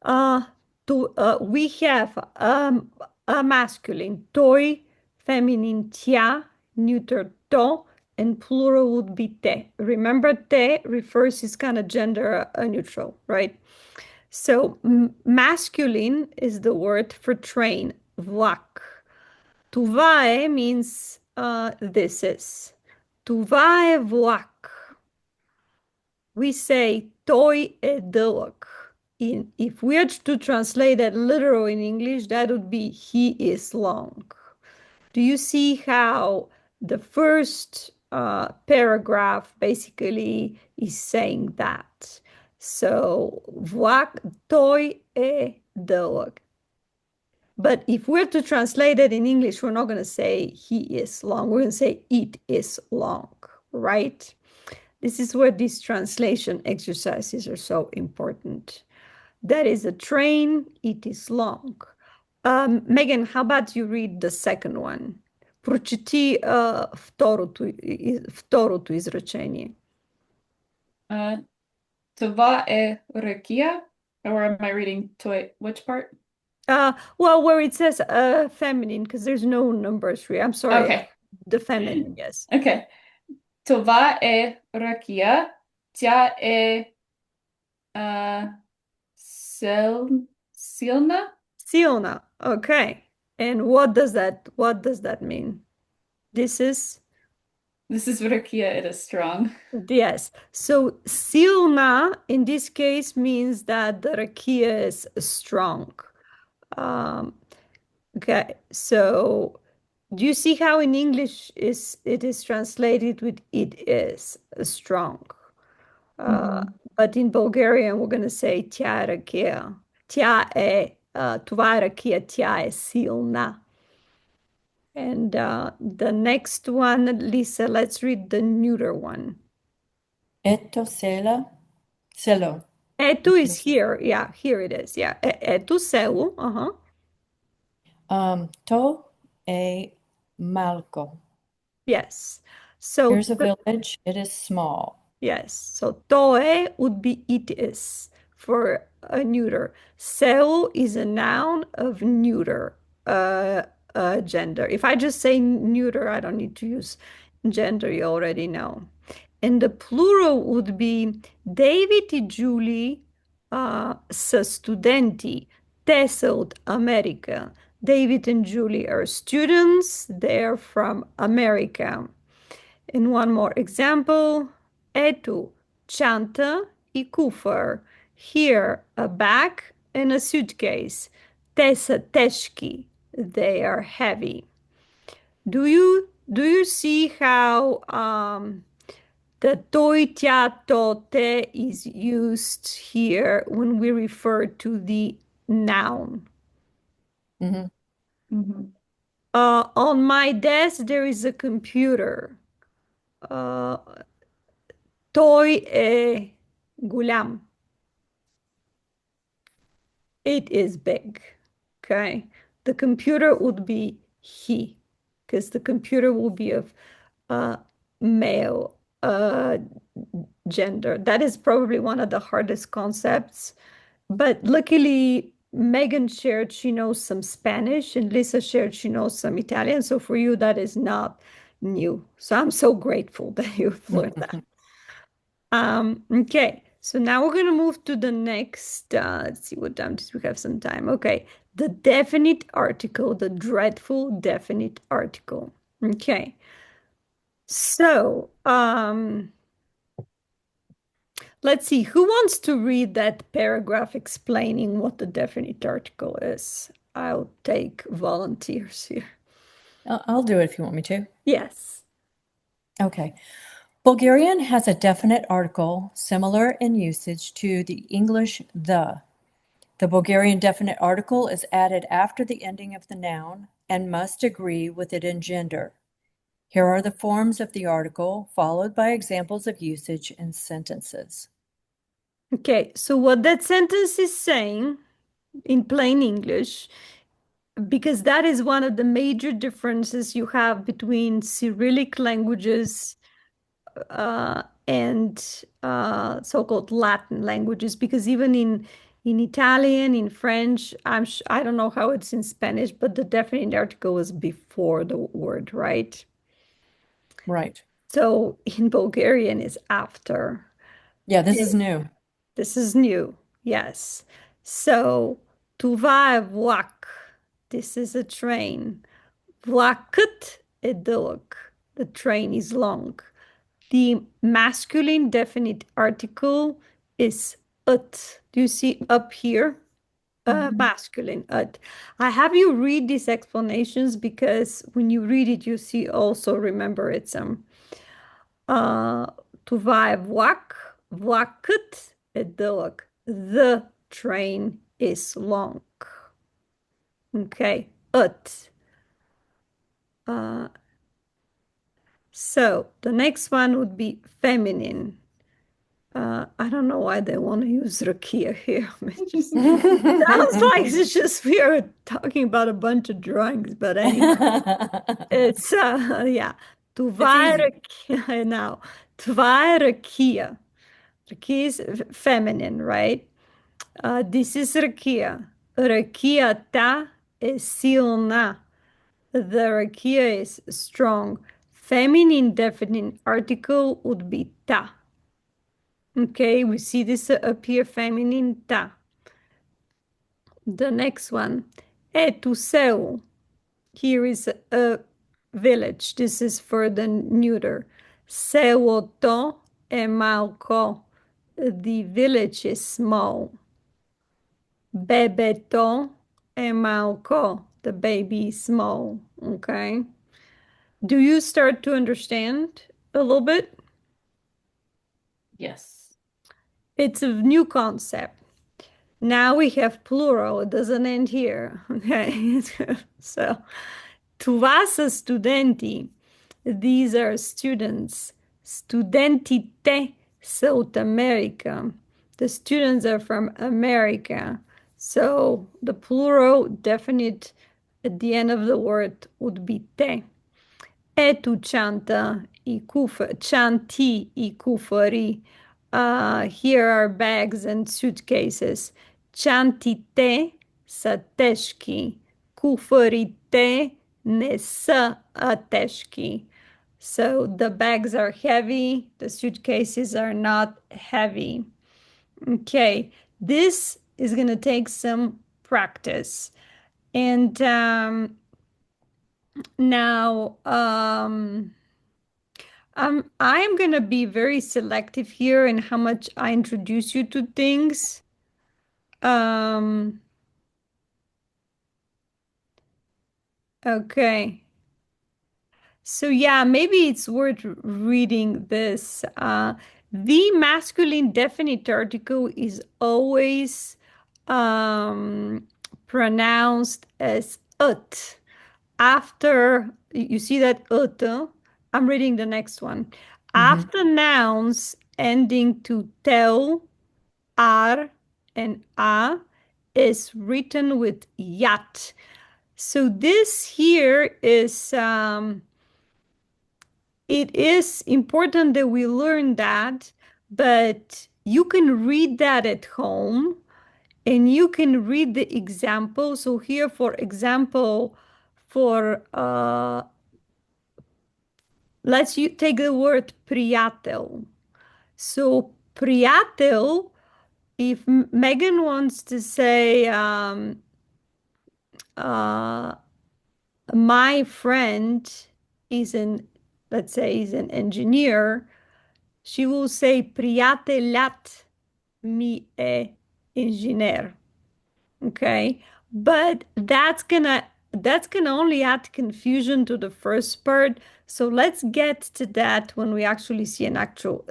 We have a masculine toi, feminine tia, neuter to, and plural would be te. Remember, te refers is kind of gender neutral, right? So masculine is the word for train, vlak. Tuvae means this is. Tuvae vlak. we say toi e dëllëk. If we are to translate that literal in English, that would be he is long. Do you see how the first paragraph basically is saying that? So, vlak toi e dëllëk. But if we're to translate it in English, we're not going to say he is long. We're going to say it is long, right? This is where these translation exercises are so important. That is a train, it is long. Megan, how about you read the second one? Прочети второто изречение. Това е ракия, or am I reading to which part? Well, where it says feminine, because there's no numbers here. I'm sorry. Okay. The feminine, yes. Okay. Това е ракия. Тя е силна. Силна. Okay. And what does that mean? This is rakia, it is strong. yes. So silna in this case means that the rakia is strong. Okay. So do you see how in English it is translated with it is strong? But in Bulgarian we're going to say tя е rakia. Tя е това е rakia, tя е silna. And the next one, Lisa, let's read the neuter one. Eto selo. Etu is here. Yeah, here it is. Yeah. Etu selu. To e malko. Yes. So Here's a village. It is small. yes. So toe would be it is for a neuter. Seu is a noun of neuter gender. If I just say neuter, I don't need to use gender. You already know. And the plural would be David e Julie са studenti. Te sunt America. David and Julie are students. They're from America. And one more example. Etu, chanta e kufar. Here, a bag and a suitcase. Te са teški. They are heavy. Do you see how the toi, tia, to, te is used here when we refer to the noun? On my desk, there is a computer. Той е голям. It is big. Okay. The computer would be he, because the computer will be of male gender. That is probably one of the hardest concepts. But luckily, Megan shared she knows some Spanish, and Lisa shared she knows some Italian. So for you, that is not new. So I'm so grateful that you've learned that. Okay, so now we're going to move to the next. Let's see what time does we have some time. Okay, the definite article, the dreadful definite article. Okay, so let's see, who wants to read that paragraph explaining what the definite article is? I'll take volunteers here. I'll do it if you want me to. Yes. Okay. Bulgarian has a definite article similar in usage to the English the. The Bulgarian definite article is added after the ending of the noun and must agree with it in gender. Here are the forms of the article, followed by examples of usage in sentences. Okay, so what that sentence is saying in plain English, because that is one of the major differences you have between Cyrillic languages and so-called Latin languages, because even in Italian, in French, I don't know how it's in Spanish, but the definite article is before the word, right? Right. So in Bulgarian is after. Yeah, this is new. This is new, yes. So, това е влак. This is a train. Влакът е дълъг. The train is long. The masculine definite article is ut. Do you see up here? Masculine ut. I have you read these explanations because when you read it, you see also remember it's tu vai voac, voacut edilk. The train is long. Okay, ut. So the next one would be feminine. I don't know why they want to use rakia here. It just sounds like it's just we are talking about a bunch of drawings, but anyway, it's yeah. Tu vai easy. rakia now. Tu vai rakia. Rakia is feminine, right? This is rakia. Rakia ta is silna. The rakia is strong. Feminine definite article would be ta. Okay, we see this up here, feminine ta. The next one, etuseu. Here is a village. This is for the neuter. Seuoto e malco. The village is small. Bebeto e malco. The baby is small. Okay. Do you start to understand a little bit? Yes. It's a new concept. Now we have plural. It doesn't end here. Okay. So, tu vas a studenti. These are students. Studentite South America. The students are from America. So the plural definite at the end of the word would be te. E tu chanta I chanti I cufării. Here are bags and suitcases. Chantite să teșchi. Cufărite ne să ateșchi. So the bags are heavy, the suitcases are not heavy. Okay, this is going to take some practice. And now, I'm gonna be very selective here in how much I introduce you to things. Okay. So yeah, maybe it's worth reading this. The masculine definite article is always pronounced as ut. After you see that ut, I'm reading the next one. After nouns ending to tel, ar, and a is written with yat. So this here is it is important that we learn that, but you can read that at home and you can read the example. So here, for example, for let's you take the word priatel. So priatel, if Megan wants to say my friend is an, let's say, is an engineer, she will say priatelat mi e inginer. Okay, but that's gonna only add confusion to the first part. So let's get to that when we actually see an actual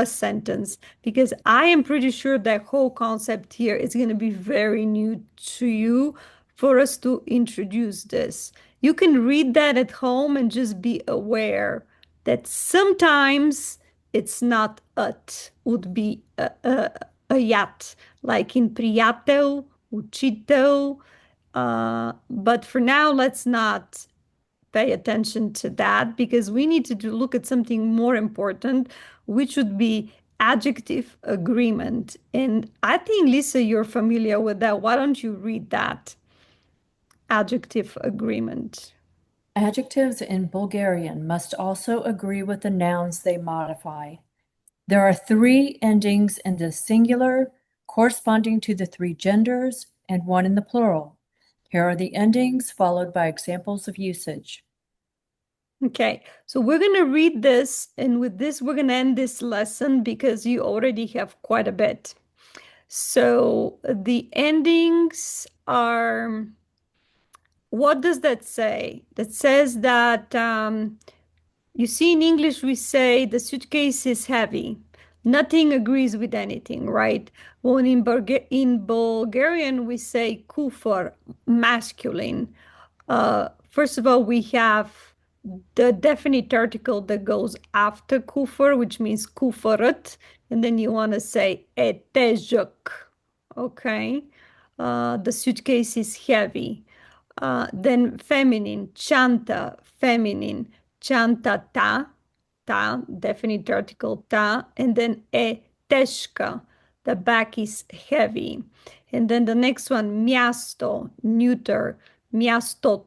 sentence, because I am pretty sure that whole concept here is going to be very new to you for us to introduce this. You can read that at home and just be aware that sometimes it's not ut, would be a yat, like in priatel, uchito. But for now, let's not pay attention to that because we need to look at something more important, which would be adjective agreement. And I think, Lisa, you're familiar with that. Why don't you read that? Adjective agreement. Adjectives in Bulgarian must also agree with the nouns they modify. There are three endings in the singular corresponding to the three genders and one in the plural. Here are the endings followed by examples of usage. Okay, so we're going to read this, and with this, we're going to end this lesson because you already have quite a bit. So the endings are, what does that say? That says that, you see, in English, we say the suitcase is heavy. Nothing agrees with anything, right? When in Bulgarian, we say kufor, masculine. First of all, we have the definite article that goes after kufor, which means kuforut, and then you want to say etejok. Okay, the suitcase is heavy. Then feminine, chanta, feminine, chanta ta, definite article ta, and then teshka, the back is heavy. And then the next one, miasto, neuter, miasto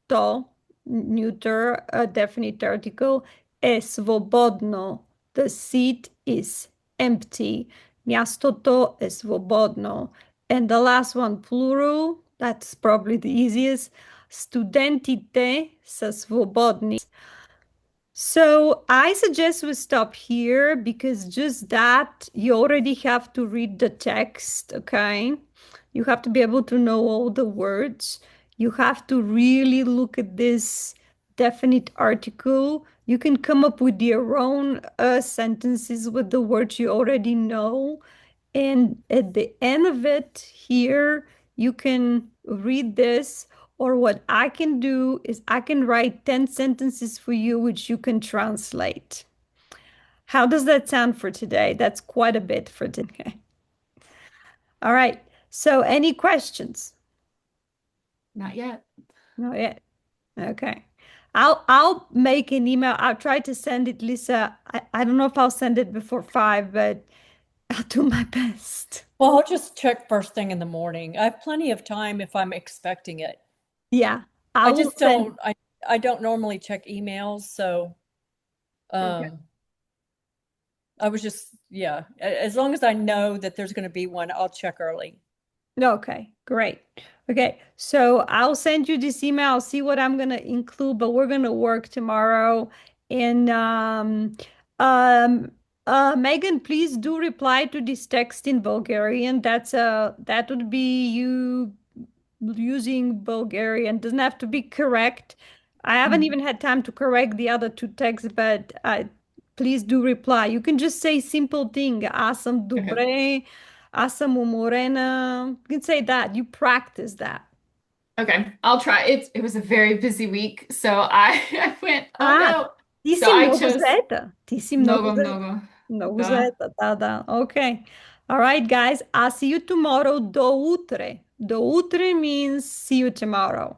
to, neuter, definite article, svobodno, the seat is empty. Miasto to je svobodno. And the last one, plural, that's probably the easiest. Studentite са свободни. So I suggest we stop here because just that you already have to read the text, okay? You have to be able to know all the words. You have to really look at this definite article. You can come up with your own sentences with the words you already know. And at the end of it, here, you can read this, or what I can do is I can write 10 sentences for you, which you can translate. How does that sound for today? That's quite a bit for today. All right. So, any questions? Not yet. Not yet. Okay. I'll make an email. I'll try to send it, Lisa. I don't know if I'll send it before 5, but I'll do my best. Well, I'll just check first thing in the morning. I have plenty of time if I'm expecting it. Yeah, I I will just send. don't, I don't normally check emails, so Okay. I was just, yeah, as long as I know that there's going to be one, I'll check early. Okay, great. Okay, so I'll send you this email. I'll see what I'm gonna include, but we're gonna work tomorrow. And um, Megan, please do reply to this text in Bulgarian. That would be you using Bulgarian. Doesn't have to be correct. I haven't Mhm. even had time to correct the other two texts, but please do reply. You can just say simple thing. Аз съм Okay. добре, аз съм уморена. You can say that. You practice that. Okay. I'll try. It was a very busy week, so I I went, oh А, no. ти So си I много chose заета. Ти си много много, заета. много. Много Да. заета, да, да. Okay. All right, guys. I'll see you tomorrow. До утре. До утре means see you tomorrow.